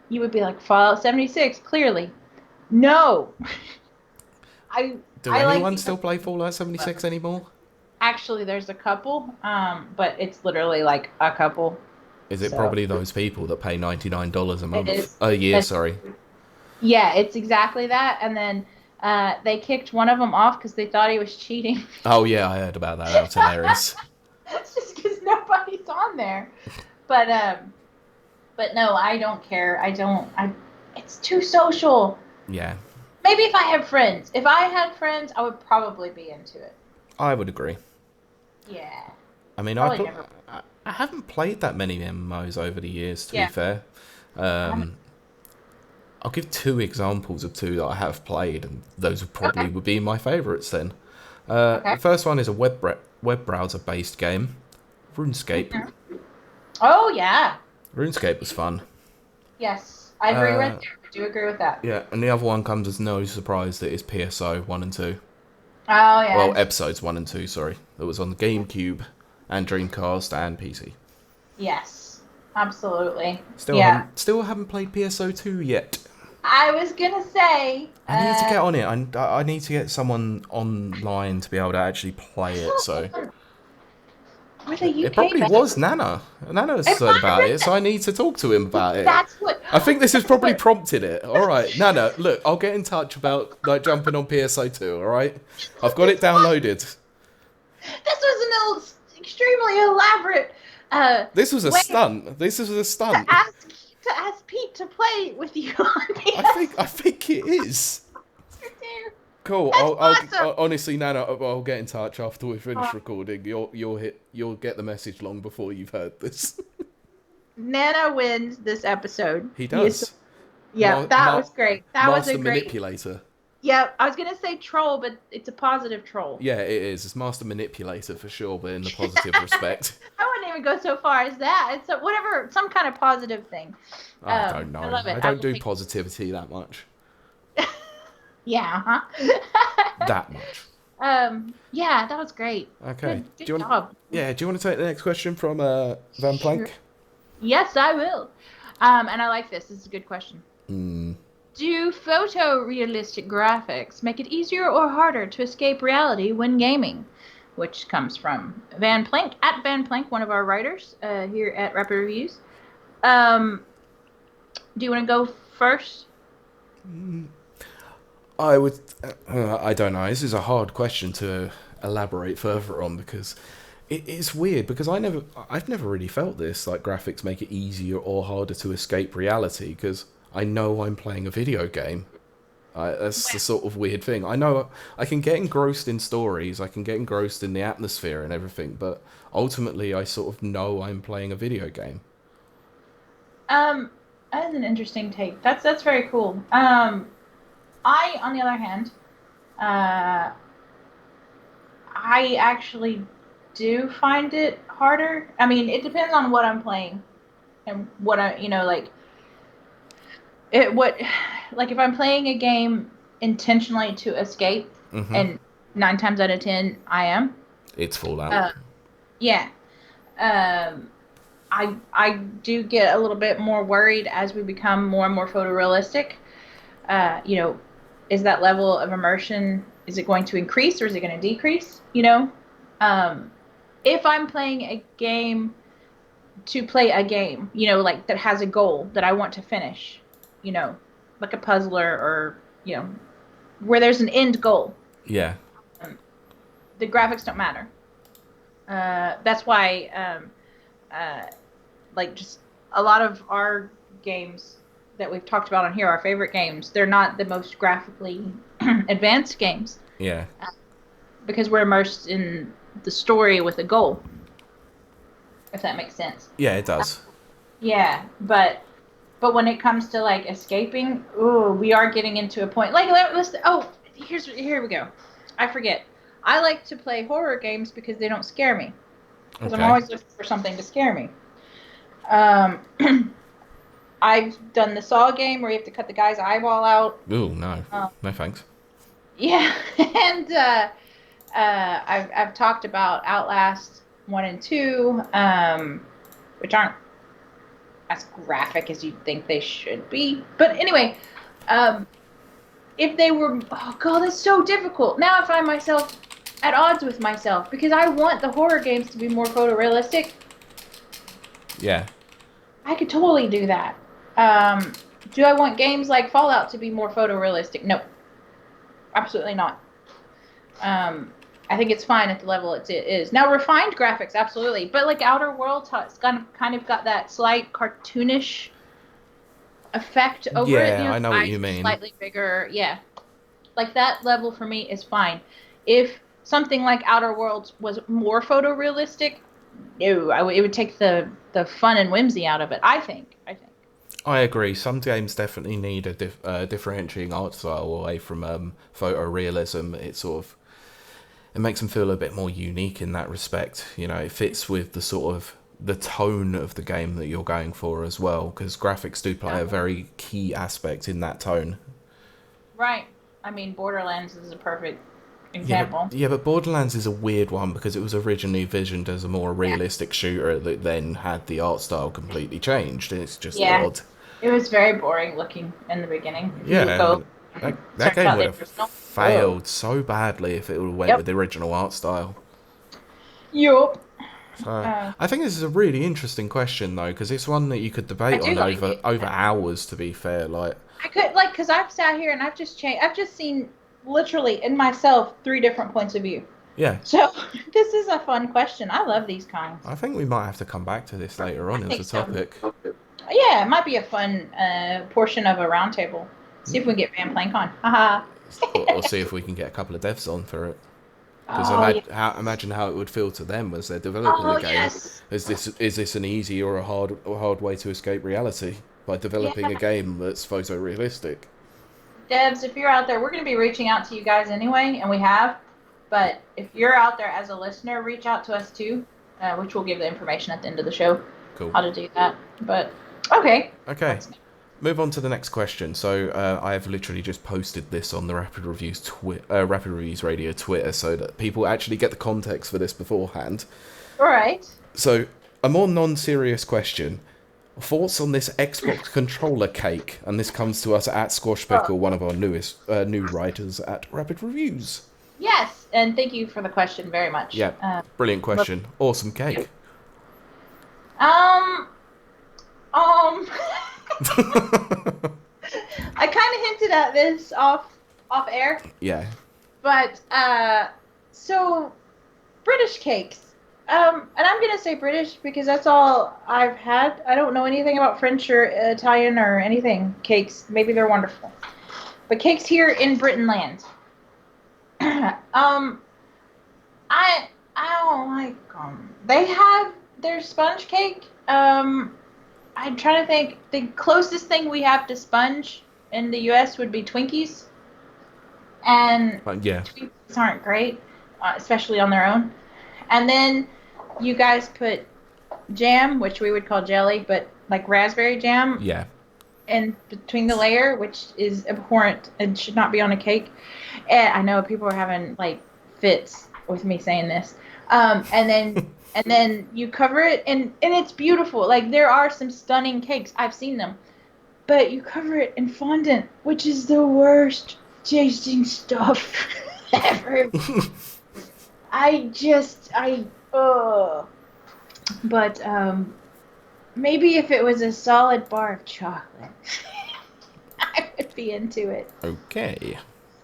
you would be like Fallout 76. Clearly, no. I Do I like anyone the still play Fallout 76 anymore? actually there's a couple, but it's literally like a couple. Is it So probably those people that pay $99 a it month? is. A year, That's sorry. yeah, it's exactly that. And then they kicked one of them off because they thought he was cheating. Oh, yeah, I heard about that. That was hilarious. It's just because nobody's on there. But but no, I don't care. I don't. I. It's too social. Yeah, Maybe if I have friends. If I had friends, I would probably be into it. I would agree. Yeah. I mean, Probably never. I haven't played that many MMOs over the years, to be Yeah. fair. I'll give two examples of two that I have played, and those Okay. would be my favourites then. Okay. The first one is a web browser based game, RuneScape. Mhm. Oh yeah. RuneScape was fun. Yes. I agree Uh, with you. I do agree with that. yeah, and the other one comes as no surprise that it's PSO 1 and 2. Oh Well, yeah. episodes 1 and 2, sorry. That was on the GameCube and Dreamcast and PC. Yes. Absolutely. Still Yeah. haven't played PSO 2 yet. I was gonna say. I need to get on it. I need to get someone online to be able to actually play it. So With a it UK probably based. was Nana. Nana It said might have about been it, so I need to talk to him about it. That's what. I think this has That's probably what. prompted it. All right, Nana, look, I'll get in touch about like jumping on PSO 2. All right, I've got it downloaded. This was an extremely elaborate This was a way stunt. This was a to stunt. ask Pete to play with you on I think it is. PS2. Cool. That's awesome. Honestly, Nana, I'll get in touch after we finish recording. You'll get the message long before you've heard this. Nana wins this episode. He does. Yeah, that was great. That was a Master great. manipulator. Yeah, I was gonna say troll, but it's a positive troll. Yeah, it is. It's master manipulator for sure, but in the positive respect. I wouldn't even go so far as that. It's whatever, some kind of positive thing. I don't know. I love it. I don't do positivity that much. Yeah, huh? That much. Yeah, that was great. Okay. Good job. Yeah. Do you want to take the next question from Van Plank? Sure. Yes, I will. And I like this. This is a good question. Do photorealistic graphics make it easier or harder to escape reality when gaming? Which comes from Van Plank, at Van Plank, one of our writers here at Rapid Reviews. Do you want to go first? I would. I don't know. This is a hard question to elaborate further on because it's weird because I've never really felt this like graphics make it easier or harder to escape reality because I know I'm playing a video game. That's the sort of weird thing. I know I can get engrossed in stories, I can get engrossed in the atmosphere and everything, but ultimately I sort of know I'm playing a video game. That is an interesting take. That's very cool. I, on the other hand, I actually do find it harder. I mean, it depends on what I'm playing and what like like if I'm playing a game intentionally to escape, and 9 times out of 10 I am. It's Fallout. Yeah. I do get a little bit more worried as we become more and more photorealistic. Is that level of immersion, is it going to increase or is it going to decrease? If I'm playing a game to play a game, like that has a goal that I want to finish, like a puzzler or, where there's an end goal. Yeah. The graphics don't matter. That's why, like just a lot of our games that we've talked about on here, our favorite games, they're not the most graphically advanced games. Yeah. Because we're immersed in the story with a goal. if that makes sense. Yeah, it does. Yeah, but when it comes to like escaping, ooh, we are getting into a point. Like let's here we go. I forget. I like to play horror games because they don't scare me. Because I'm Okay. always looking for something to scare me. Um, I've done the Saw game where you have to cut the guy's eyeball out. Ooh, no. Um, No thanks. yeah, and I've talked about Outlast 1 and 2, which aren't as graphic as you'd think they should be. But anyway, um, if they were, oh god, that's so difficult. Now I find myself at odds with myself because I want the horror games to be more photorealistic. Yeah. I could totally do that. Um, do I want games like Fallout to be more photorealistic? No, absolutely not. Um, I think it's fine at the level it is. Now, refined graphics, absolutely. But like Outer Worlds, it's kind of got that slight cartoonish effect over it. Yeah, I The know what eyes you are mean. slightly bigger. Yeah. Like that level for me is fine. If something like Outer Worlds was more photorealistic, no, it would take the fun and whimsy out of it. I think. I agree. Some games definitely need a differentiating art style away from photorealism. It makes them feel a bit more unique in that respect. You know, it fits with the sort of the tone of the game that you're going for as well, because graphics do play Yeah. a very key aspect in that tone. Right. I mean, Borderlands is a perfect Yeah, but example. yeah, but Borderlands is a weird one because it was originally visioned as a more Yeah. realistic shooter that then had the art style completely changed. It's just Yeah. odd. It was very boring looking in the beginning. If you Yeah, go and that search game out would the have original, whoa. failed so badly if it would have went with Yep. the original art style. Yup. So Uh, I think this is a really interesting question though, because it's one that you could I debate do on like over it. hours. To be fair, like I could like because I've sat here and I've just changed. I've just seen literally in myself 3 different points of view. yeah, So this is a fun question. I love these kinds. I think we might have to come back to this later I on as think a so. topic. Yeah, it might be a fun portion of a roundtable. See if we can get Van Plank on. Haha. Or see if we can get a couple of devs on for it. Because Oh yeah. imagine how it would feel to them as they're developing the Oh game. yes. Is this an easy or a hard way to escape reality by Yeah. developing a game that's photorealistic? Devs, if you're out there, we're going to be reaching out to you guys anyway, and we have. But if you're out there as a listener, reach out to us too, which we'll give the information at the end of the show Cool. how to do that. But okay, Okay. what's next? Move on to the next question. So I have literally just posted this on the Rapid Reviews Radio Twitter, so that people actually get the context for this beforehand. All right. So a more non-serious question: thoughts on this Xbox controller cake? And this comes to us at Squash Oh, Pickle, one of our newest new writers at Rapid Reviews. yes, and thank you for the question very much. Yeah, brilliant question. Awesome cake. Um, um, I kind of hinted at this off air, Yeah. but so British cakes. And I'm gonna say British because that's all I've had. I don't know anything about French or Italian or anything. Cakes, maybe they're wonderful, but cakes here in Britain land. um, I don't like them. They have their sponge cake. I'm trying to think. The closest thing we have to sponge in the U.S. would be Twinkies, and Yeah. Twinkies aren't great, especially on their own. And then you guys put jam, which we would call jelly, but like raspberry jam, Yeah. in between the layer, which is abhorrent and should not be on a cake. And I know people are having like fits with me saying this. And then you cover it, and it's beautiful. Like there are some stunning cakes. I've seen them, but you cover it in fondant, which is the worst tasting stuff ever. Ugh. But maybe if it was a solid bar of chocolate, I would be into it. Okay.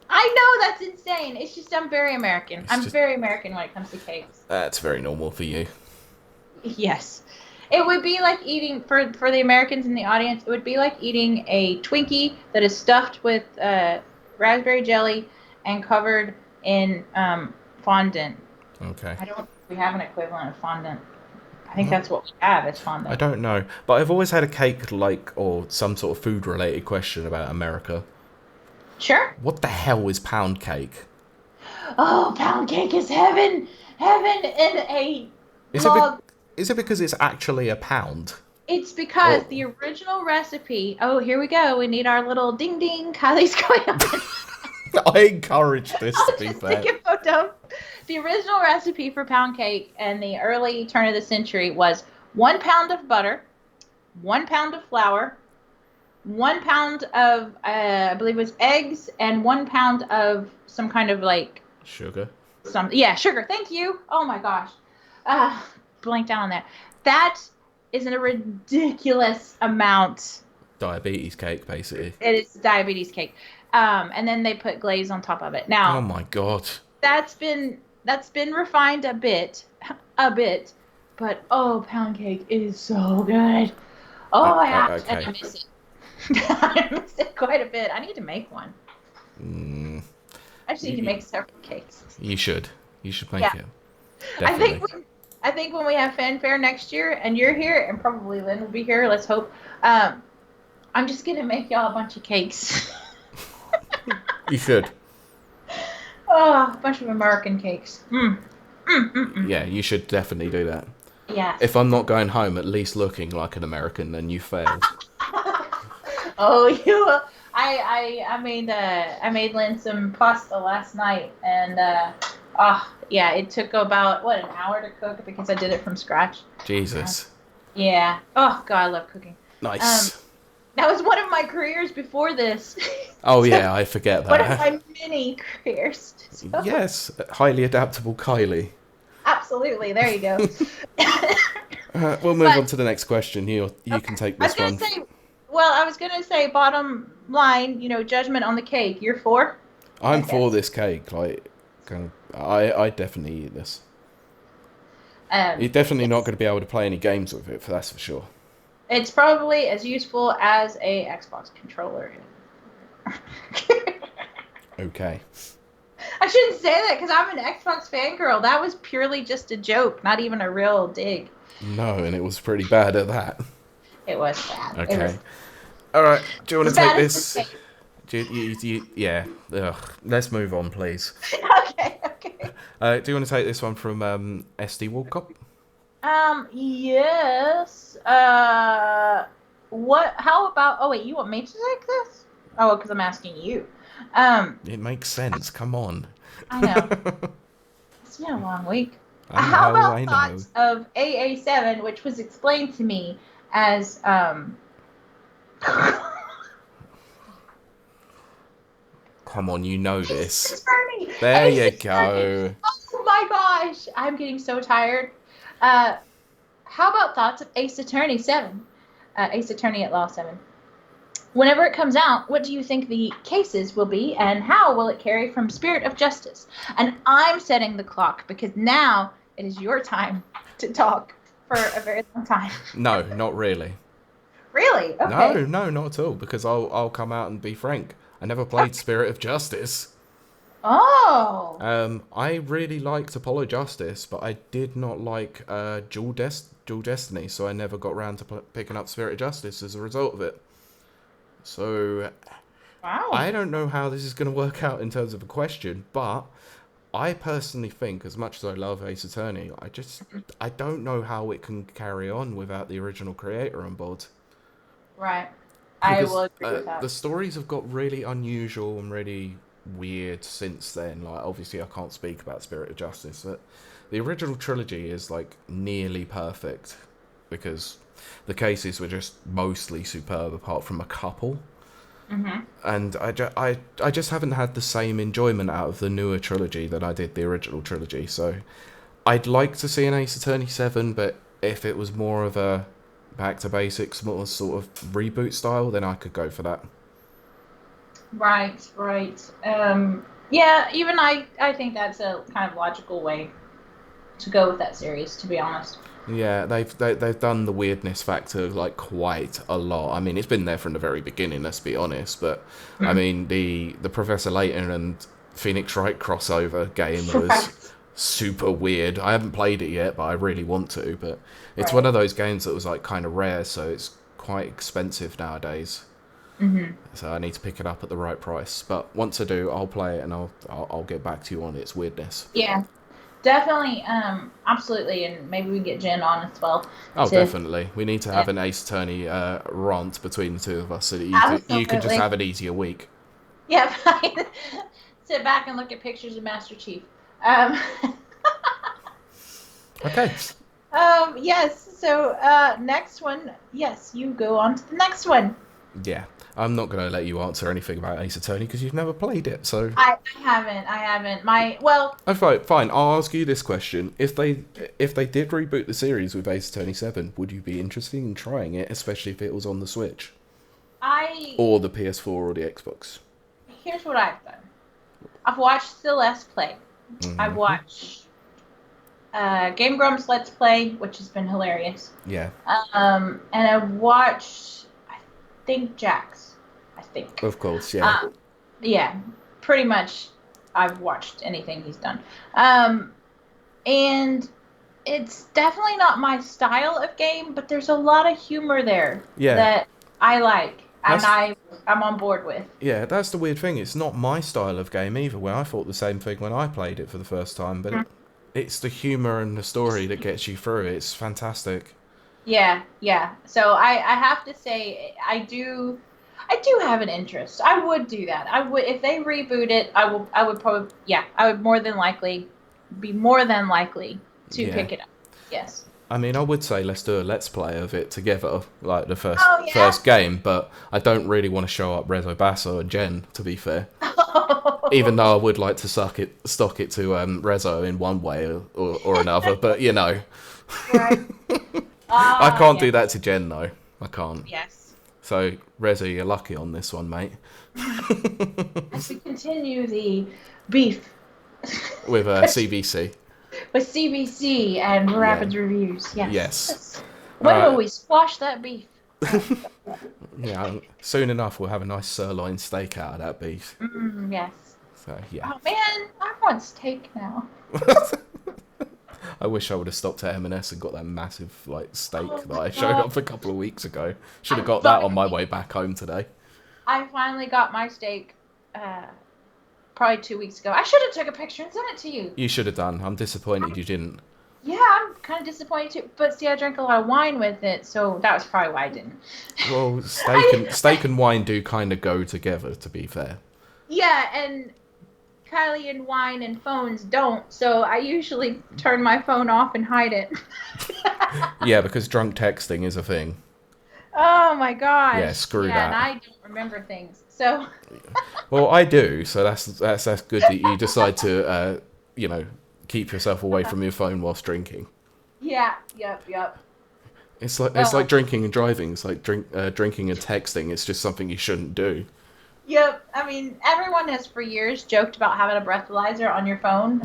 I know that's insane. It's just I'm very American. I'm just- very American when it comes to cakes. That's very normal for you. Yes. It would be like eating, for the Americans in the audience, it would be like eating a Twinkie that is stuffed with raspberry jelly and covered in fondant. Okay. We have an equivalent of fondant. I think that's what we have is I fondant. don't know, but I've always had a cake or some sort of food related question about America. Sure. What the hell is pound cake? Oh, pound cake is heaven, heaven in a Is it log. is it because it's actually a pound? It's because Or the original recipe. Oh, here we go. We need our little ding ding. Kylie's going on. I encourage this to I'll be just take fair. a photo. The original recipe for pound cake in the early turn of the century was 1 pound of butter, 1 pound of flour, 1 pound of I believe it was eggs, and 1 pound of some kind of like Sugar. sugar. Thank you. Oh my gosh, uh, blanked out on that. That is a ridiculous amount. Diabetes cake, basically. It is diabetes cake, and then they put glaze on top of it. Oh Now my god. that's been refined a bit, but oh, pound cake is so good. Oh my gosh, and Okay. I miss it. I miss it quite a bit. I need to make one. Mm, I just need to you, make several cakes. you should. You should make Yeah, it. I think Definitely. when, I think when we have fanfare next year, and you're here, and probably Lynn will be here. Let's hope. Um, I'm just gonna make y'all a bunch of cakes. You should. Oh, a bunch of American cakes. Yeah, you should definitely do that. If Yes. I'm not going home at least looking like an American, then you failed. Oh, I made Lynn some pasta last night, and yeah, it took about an hour to cook because I did it from scratch. Jesus. Yeah. Oh God, I love cooking. Um, Nice. that was one of my careers before this. Oh yeah, I forget One of that. my mini careers. So, Yes, highly adaptable Kylie. absolutely. There you go. We'll move on But to the next question. You okay, can take I was this gonna one. say. Well, I was gonna say bottom line. Judgment on the cake. You're for, I I'm for guess. this cake. Like, kind of, I definitely eat this. You're Um, definitely not yes. going to be able to play any games with it, for that's for sure. It's probably as useful as a Xbox controller. Okay. I shouldn't say that because I'm an Xbox fangirl. That was purely just a joke, not even a real dig. No, and it was pretty bad at that. It was bad. It was Okay. All right. Do you want as to take bad as this this? cake. Yeah. Ugh. Let's move on, please. Okay, okay. Do you want to take this one from SD Walcott? Yes. What? How about? Oh wait, you want me to take this? Oh, because I'm asking you. It makes sense. Come on. I know it's been a long week. I How know. about I know. thoughts of AA7, which was explained to me as Come on. You know Ace this. Attorney. There Ace you Attorney. go. Oh my gosh, I'm getting so tired. Uh, how about thoughts of Ace Attorney 7? Ace Attorney at Law 7. Whenever it comes out, what do you think the cases will be, and how will it carry from Spirit of Justice? And I'm setting the clock because now it is your time to talk for a very long time. No, not really. Really? No, Okay. no, not at all. Because I'll come out and be frank. I never played Spirit of Justice. Oh. I really liked Apollo Justice, but I did not like Dual Destiny, so I never got round to picking up Spirit of Justice as a result of it. So Wow. I don't know how this is going to work out in terms of a question, but I personally think, as much as I love Ace Attorney, I don't know how it can carry on without the original creator on board. Right. I will Because agree with that. the stories have got really unusual and really weird since then. Like, obviously, I can't speak about Spirit of Justice, but the original trilogy is like nearly perfect because the cases were just mostly superb, apart from a couple. Mm-hmm. And I just haven't had the same enjoyment out of the newer trilogy that I did the original trilogy. So I'd like to see an Ace Attorney 7, but if it was more of a back to basics, more sort of reboot style, then I could go for that. Right, right. Yeah, even I think that's a kind of logical way to go with that series, to be honest. Yeah, they've done the weirdness factor like quite a lot. I mean, it's been there from the very beginning, let's be honest. But I Mm. mean, the Professor Layton and Phoenix Wright crossover game was Right. super weird. I haven't played it yet, but I really want to. But it's one Right. of those games that was like kind of rare, so it's quite expensive nowadays. Hmm. So I need to pick it up at the right price. But once I do, I'll play it and I'll get back to you on its weirdness. Yeah, definitely. Absolutely, and maybe we get Jen on as well Oh, to. definitely. We need to Yeah, have an Ace Attorney rant between the two of us so that you can just absolutely. have an easier week. Yeah, fine. Sit back and look at pictures of Master Chief. Um, Okay. yes. So next one. Yes, you go on to the next one. Yeah. I'm not going to let you answer anything about Ace Attorney because you've never played it. So, I haven't. I haven't. fine. I'll ask you this question: if they did reboot the series with Ace Attorney 7, would you be interested in trying it, especially if it was on the Switch I or the PS4 or the Xbox? here's what I've done. I've watched Celeste play. I've watched Game Grumps Let's Play, which has been hilarious. Yeah, And I watched, I think Jax. I think. of course. Yeah, Yeah, pretty much. I've watched anything he's done. Um, and it's definitely not my style of game, but there's a lot of humor there yeah. that I like and That's I'm on board with. Yeah, that's the weird thing. It's not my style of game either. When I thought the same thing when I played it for the first time, but it's the humor and the story that gets you through. It's fantastic. Yeah, yeah. So I have to say I do have an interest. I would do that. I would if they reboot it, I would probably yeah, I would more than likely to Yeah. pick it up. Yes. I mean, I would say let's do a let's play of it together, like the first Oh yeah. first game. But I don't really want to show up Rezo Basso and Jen, to be fair. Even though I would like to stock it to Rezo in one way or another, but you know, Right. I Ah, can't yeah. do that to Jen though. I can't. Yes. So Rezo, you're lucky on this one, mate. As we continue the beef With CBC. with CBC and Yeah. Rapids reviews. Yes. Yes. Yes. All When will right. we squash that beef? Yeah. Soon enough, we'll have a nice sirloin steak out of that beef. Yes. So yeah. Oh man, I want steak now. I wish I would have stopped at M&S and got that massive like steak Oh that my I showed god. off a couple of weeks ago. Should have I got that on my finally, way back home today. I finally got my steak probably 2 weeks ago. I should have took a picture and sent it to you. You should have done. I'm disappointed you didn't. Yeah, I'm kind of disappointed too. But see, I drank a lot of wine with it, so that was probably why I didn't. Well, I, steak and wine do kind of go together, to be fair. yeah, and Kylie and wine and phones don't, so I usually turn my phone off and hide it. Yeah, because drunk texting is a thing. Oh my Yeah, gosh. screw Yeah, and that. I don't remember things. So, Well, I do, so that's good that you decide to you know keep yourself away from your phone whilst drinking. yeah, yep. It's like Oh, drinking and driving. It's like drinking and texting. It's just something you shouldn't do. yep. I mean, everyone has for years joked about having a breathalyzer on your phone.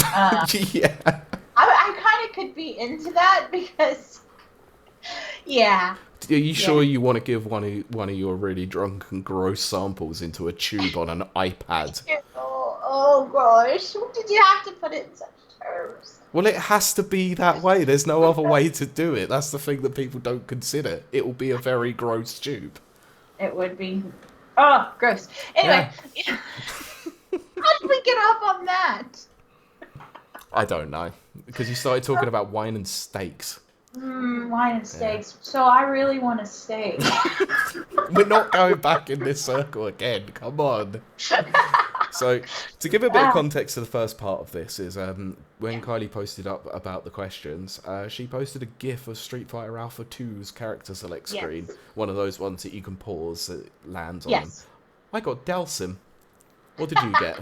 Yeah. I kind of could be into that because, yeah, Are you yeah. sure you want to give one of your really drunk and gross samples into a tube on an iPad? Oh gosh, did you have to put it in such terms? Well, it has to be that way. There's no other way to do it. That's the thing that people don't consider. It will be a very gross tube. It would be. Oh, gross. Anyway, Yeah. how did we get off on that? I don't know. Because you started talking about wine and steaks. Wine and Yeah. steaks. So I really want a steak. We're not going back in this circle again. Come on. So, to give a bit of Ah, context to the first part of this is when Kylie posted up about the questions, she posted a GIF of Street Fighter Alpha 2's character select screen, yes. one of those ones that you can pause that lands on them. Yes. I got Dalsim. What did you get?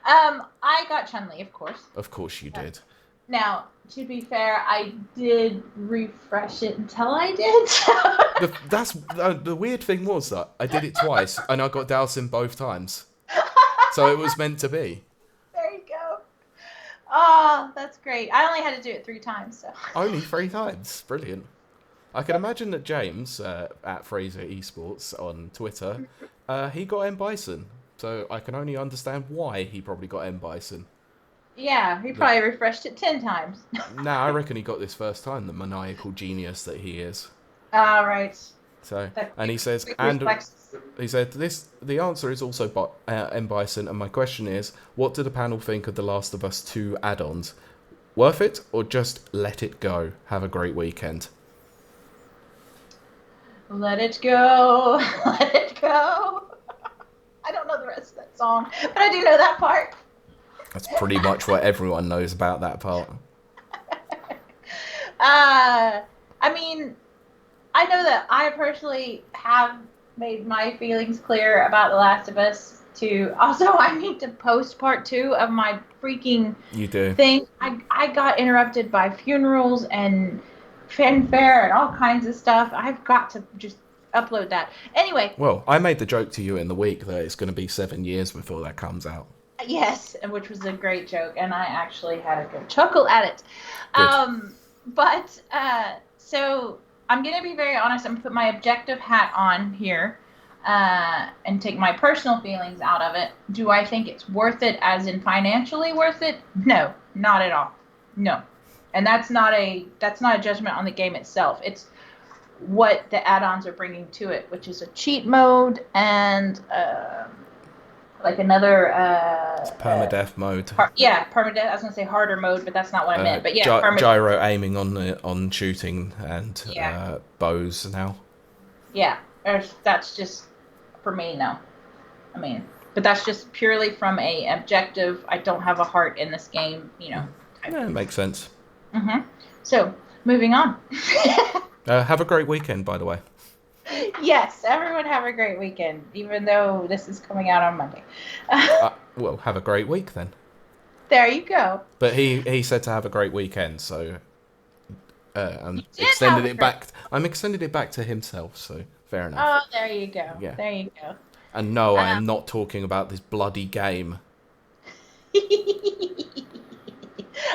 I got Chun-Li, of course. Of course you did. Now, to be fair, I did refresh it until I did. The weird thing was that I did it twice and I got Dalsim both times. So it was meant to be. There you go. Oh, that's great. I only had to do it 3 times, so. Only 3 times. Brilliant. I can imagine that James at Fraser Esports on Twitter, he got M Bison. So I can only understand why he probably got M Bison. Yeah, he probably refreshed it 10 times. Nah, I reckon he got this first time, the maniacal genius that he is. All right. So, That and he says, quick and reflex. he said, the answer is also M. Bison, and my question is, what do the panel think of The Last of Us 2 add-ons? Worth it, or just let it go? Have a great weekend. Let it go. Let it go. I don't know the rest of that song, but I do know that part. That's pretty much what everyone knows about that part. I mean, I know that I personally have made my feelings clear about The Last of Us 2. Also, I need to post part 2 of my freaking You do. thing. I got interrupted by funerals and fanfare and all kinds of stuff. I've got to just upload that. Anyway, Well, I made the joke to you in the week that it's going to be 7 years before that comes out. yes, which was a great joke, and I actually had a good chuckle at it. Good. So I'm gonna be very honest. I'm gonna put my objective hat on here, and take my personal feelings out of it. Do I think it's worth it, as in financially worth it? No, not at all. No, and that's not a judgment on the game itself. It's what the add-ons are bringing to it, which is a cheat mode and like another It's permadeath mode. permadeath. I was gonna say harder mode, but that's not what I meant. But yeah, Gyro aiming on shooting and yeah, bows now. yeah. That's just for me. No, I mean, but that's just purely from a objective. I don't have a heart in this game, Yeah, it makes sense. So moving on. Have a great weekend, by the way. Yes, everyone have a great weekend, even though this is coming out on Monday. Well, have a great week then. There you go. But he said to have a great weekend, so I'm extended it back. I'm extending it back to himself, so fair enough. Oh, there you go. Yeah. There you go. And no, I am not talking about this bloody game.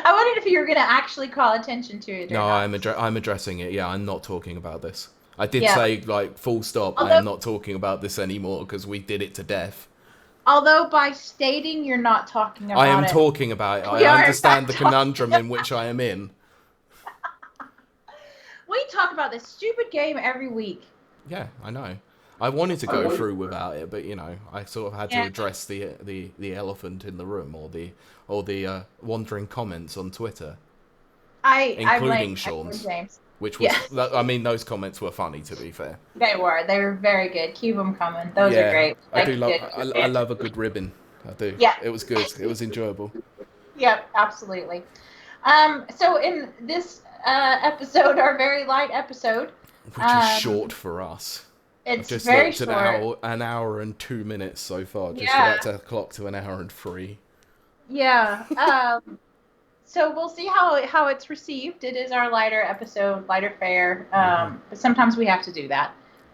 I wondered if you were going to actually call attention to it or No, not. I'm addressing it. Yeah, I'm not talking about this. I did Yeah. say, like, full stop, I am not talking about this anymore because we did it to death. Although by stating you're not talking about it. I am talking about it. I understand the conundrum in which I am in. We talk about this stupid game every week. Yeah, I know. I wanted to go through without it, but I sort of had to address the elephant in the room, or the wandering comments on Twitter, including Sean's, James. which was I mean, those comments were funny, to be fair. They were very good. Keep them coming. Those are great. I love a good ribbon. I do. Yeah, it was good. It was enjoyable. Yep, absolutely. So in this episode, our very light episode, which is short for us. It's just very looked short. An hour and 2 minutes so far. Just about to clock to an hour and 3. Yeah. So we'll see how it's received. It is our lighter episode, lighter fare. But sometimes we have to do that.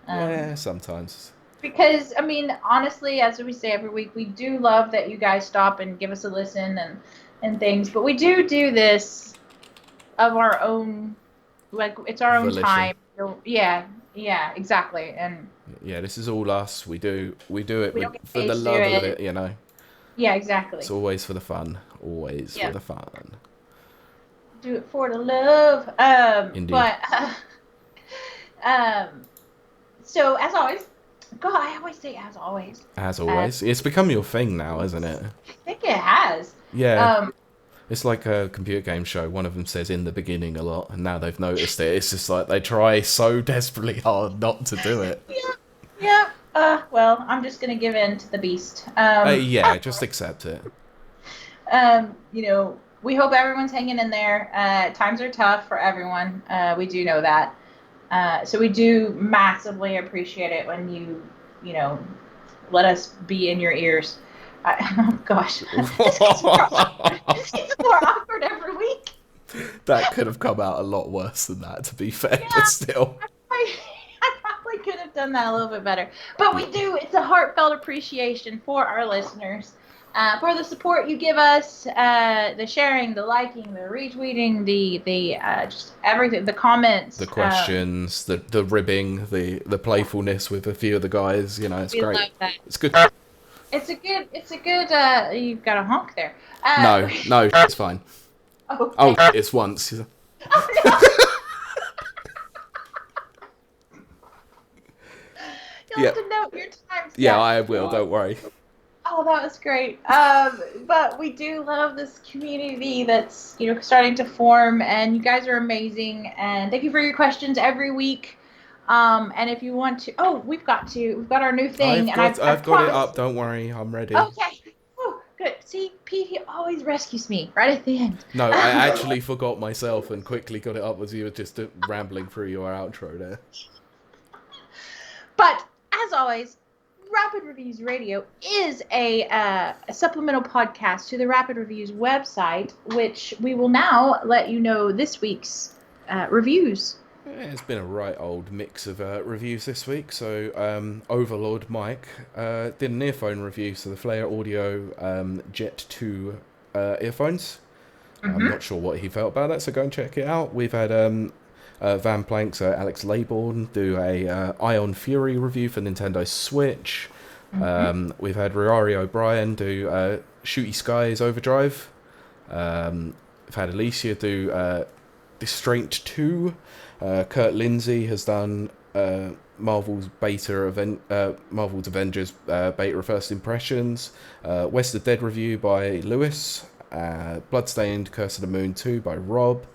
Yeah, sometimes. Because, I mean, honestly, as we say every week, we do love that you guys stop and give us a listen and things. But we do this of our own, like, it's our own time. Yeah, exactly. And yeah, this is all us. We do it for the love of it, Yeah, exactly. It's always for the fun. Always for the fun. Do it for the love. Indeed. But so as always, God, I always say as always. As always, it's become your thing now, isn't it? I think it has. Yeah. It's like a computer game show. One of them says "in the beginning" a lot, and now they've noticed it. It's just like they try so desperately hard not to do it. Yeah. Well, I'm just gonna give in to the beast. Yeah, just accept it. We hope everyone's hanging in there. Times are tough for everyone. We do know that. So we do massively appreciate it when you let us be in your ears. Oh gosh, it's more awkward every week. That could have come out a lot worse than that, to be fair, but still. I probably could have done that a little bit better. But we do. It's a heartfelt appreciation for our listeners, for the support you give us, the sharing, the liking, the retweeting, the just everything, the comments, the questions, the ribbing, the playfulness with a few of the guys. It's great. Love that. It's good. It's a good. You've got a honk there. No, it's fine. Okay. Oh, it's once. Oh no! You'll Yeah, have to note your time yeah, stamp. I will. Don't worry. Oh, that was great. But we do love this community that's starting to form, and you guys are amazing. And thank you for your questions every week. And if you want to, we've got our new thing, and I I've got it promise. up. Don't worry, I'm ready. Okay. Oh, good. See, Pete, he always rescues me right at the end. No, I actually forgot myself and quickly got it up as you were just rambling through your outro there. But as always, Rapid Reviews Radio is a supplemental podcast to the Rapid Reviews website, which we will now let you know this week's reviews. It's been a right old mix of reviews this week. So Overlord Mike did an earphone review, so the Flare Audio Jet 2 earphones. Mm-hmm. I'm not sure what he felt about that, so go and check it out. We've had Van Plank, so Alex Laybourne, do a Ion Fury review for Nintendo Switch. Mm-hmm. We've had Rari O'Brien do Shooty Skies Overdrive. We've had Alicia do Distraint 2. Kurt Lindsay has done Marvel's Marvel's Avengers beta of First Impressions. West of Dead review by Lewis. Bloodstained Curse of the Moon 2 by Rob.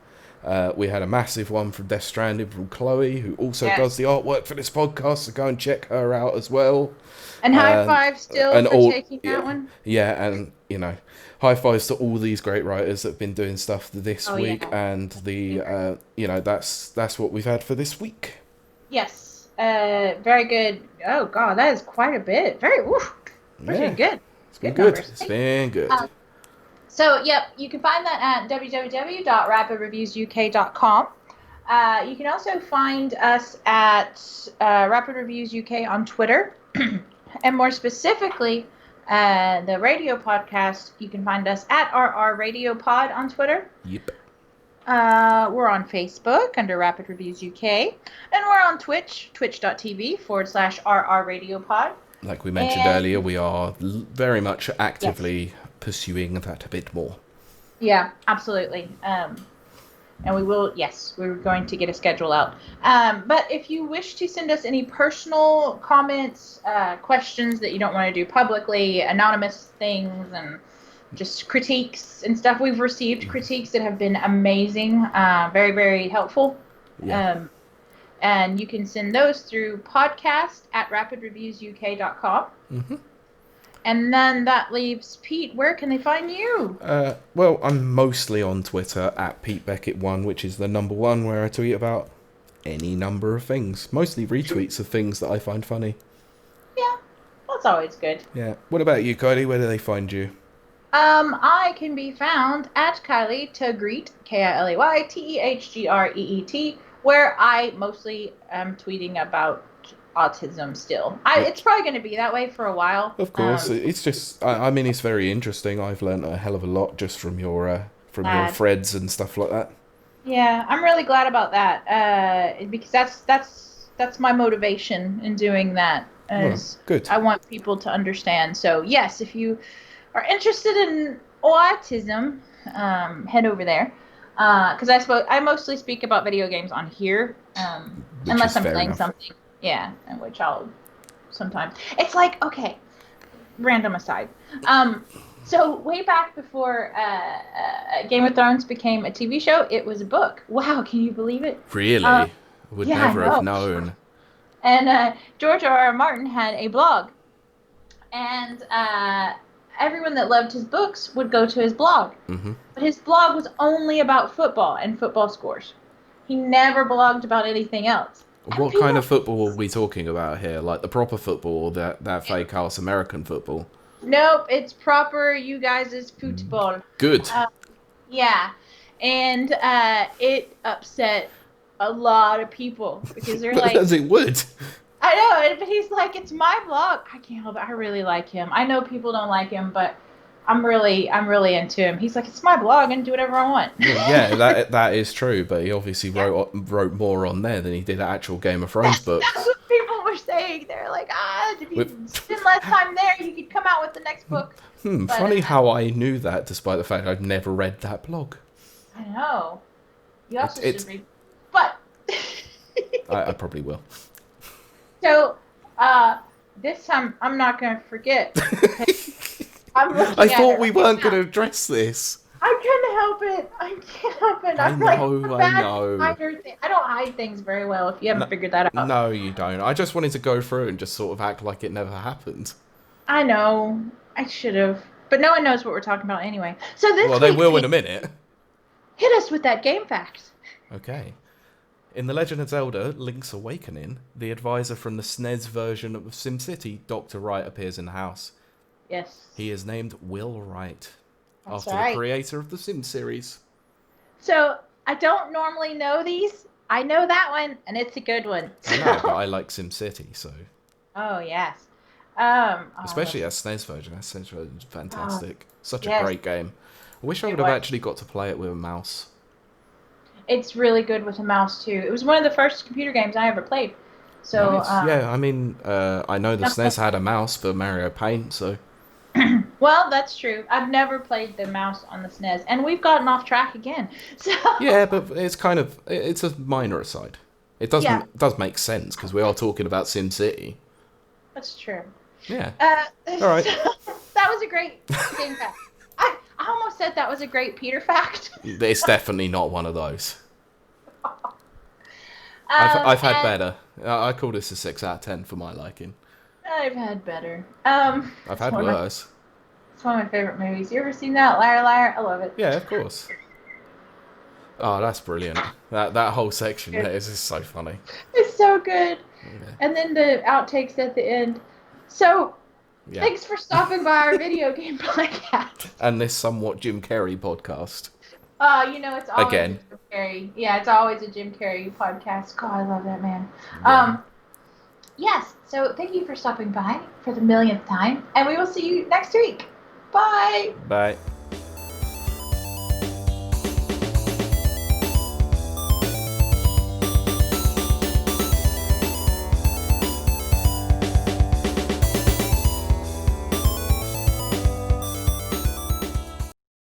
We had a massive one from Death Stranding from Chloe, who also does the artwork for this podcast, so go and check her out as well. And high five still for taking that one. Yeah, and high fives to all these great writers that have been doing stuff this week, and that's what we've had for this week. Yes, very good. Oh god, that is quite a bit. Very good. It's been good. It's been good. So, yep, you can find that at www.rapidreviewsuk.com. You can also find us at Rapid Reviews UK on Twitter. And more specifically, the radio podcast, you can find us at RR Radio Pod on Twitter. Yep. We're on Facebook under Rapid Reviews UK. And we're on Twitch, twitch.tv/RR Radio Pod. Like we mentioned earlier, we are very much actively pursuing that a bit more. Yeah, absolutely. And we will, we're going to get a schedule out. But if you wish to send us any personal comments, questions that you don't want to do publicly, anonymous things, and just critiques and stuff, we've received critiques that have been amazing, very, very helpful. Yeah. And you can send those through podcast@rapidreviewsuk.com. Mm-hmm. And then that leaves Pete. Where can they find you? Well, I'm mostly on Twitter at PeteBeckett1, which is the number one, where I tweet about any number of things. Mostly retweets of things that I find funny. Yeah, that's always good. Yeah. What about you, Kylie? Where do they find you? I can be found at Kiley Tegreet, KILEYTEHGREET, where I mostly am tweeting about autism still. It's probably going to be that way for a while. Of course. It's just, I mean, it's very interesting. I've learned a hell of a lot just from your threads and stuff like that. Yeah, I'm really glad about that, because that's my motivation in doing that. Good. I want people to understand. So yes, if you are interested in autism, head over there. Because I mostly speak about video games on here, unless I'm playing something. Yeah, which I'll sometimes. It's like, okay, random aside. So way back before Game of Thrones became a TV show, it was a book. Wow, can you believe it? Really? Would never have known. And George R.R. Martin had a blog. And everyone that loved his books would go to his blog. Mm-hmm. But his blog was only about football and football scores. He never blogged about anything else. What kind of football are we talking about here? Like the proper football or that fake-ass American football? Nope, it's proper you guys' football. Good. Yeah. And it upset a lot of people because they're like... As it would. I know, but he's like, it's my blog. I can't help it. I really like him. I know people don't like him, but I'm really into him. He's like, it's my blog and do whatever I want. Yeah, that is true, but he obviously wrote more on there than he did actual Game of Thrones books. That's what people were saying. They're like, if you spend less time there, you could come out with the next book. But, funny how I knew that, despite the fact I've never read that blog. I know. You also should read. But I probably will. So, this time I'm not going to forget. I thought we weren't going to address this. I couldn't help it. I can't help it. I know. I don't hide things very well, if you haven't figured that out. No, you don't. I just wanted to go through and just sort of act like it never happened. I know. I should have. But no one knows what we're talking about anyway. So this Well, they will in a minute. Hit us with that game fact. Okay. In The Legend of Zelda Link's Awakening, the advisor from the SNES version of SimCity, Dr. Wright, appears in the house. Yes. He is named Will Wright, That's after the creator of the Sim series. So, I don't normally know these. I know that one, and it's a good one. I know, but I like SimCity, so... Oh, yes. Especially that SNES version. That SNES version is fantastic. Such a great game. I wish I would have actually got to play it with a mouse. It's really good with a mouse, too. It was one of the first computer games I ever played. So, nice. Yeah, I mean, I know the SNES had a mouse for Mario Paint, so... Well, that's true. I've never played the mouse on the SNES, and we've gotten off track again. So yeah, but it's kind of it's a minor aside. It does make sense because we are talking about SimCity. That's true. Yeah. All right. That was a great game fact. I almost said that was a great Peter fact. It's definitely not one of those. I've had better. I call this a 6 out of 10 for my liking. I've had better. I've had worse. It's one of my favorite movies. You ever seen that? Liar, Liar? I love it. Yeah, of course. Oh, that's brilliant. That whole section there is just so funny. It's so good. Yeah. And then the outtakes at the end. So, thanks for stopping by our video game podcast. And this somewhat Jim Carrey podcast. It's always a Jim Carrey. Yeah, it's always a Jim Carrey podcast. God, I love that man. Yeah. Yes, so thank you for stopping by for the millionth time, and we will see you next week. Bye! Bye.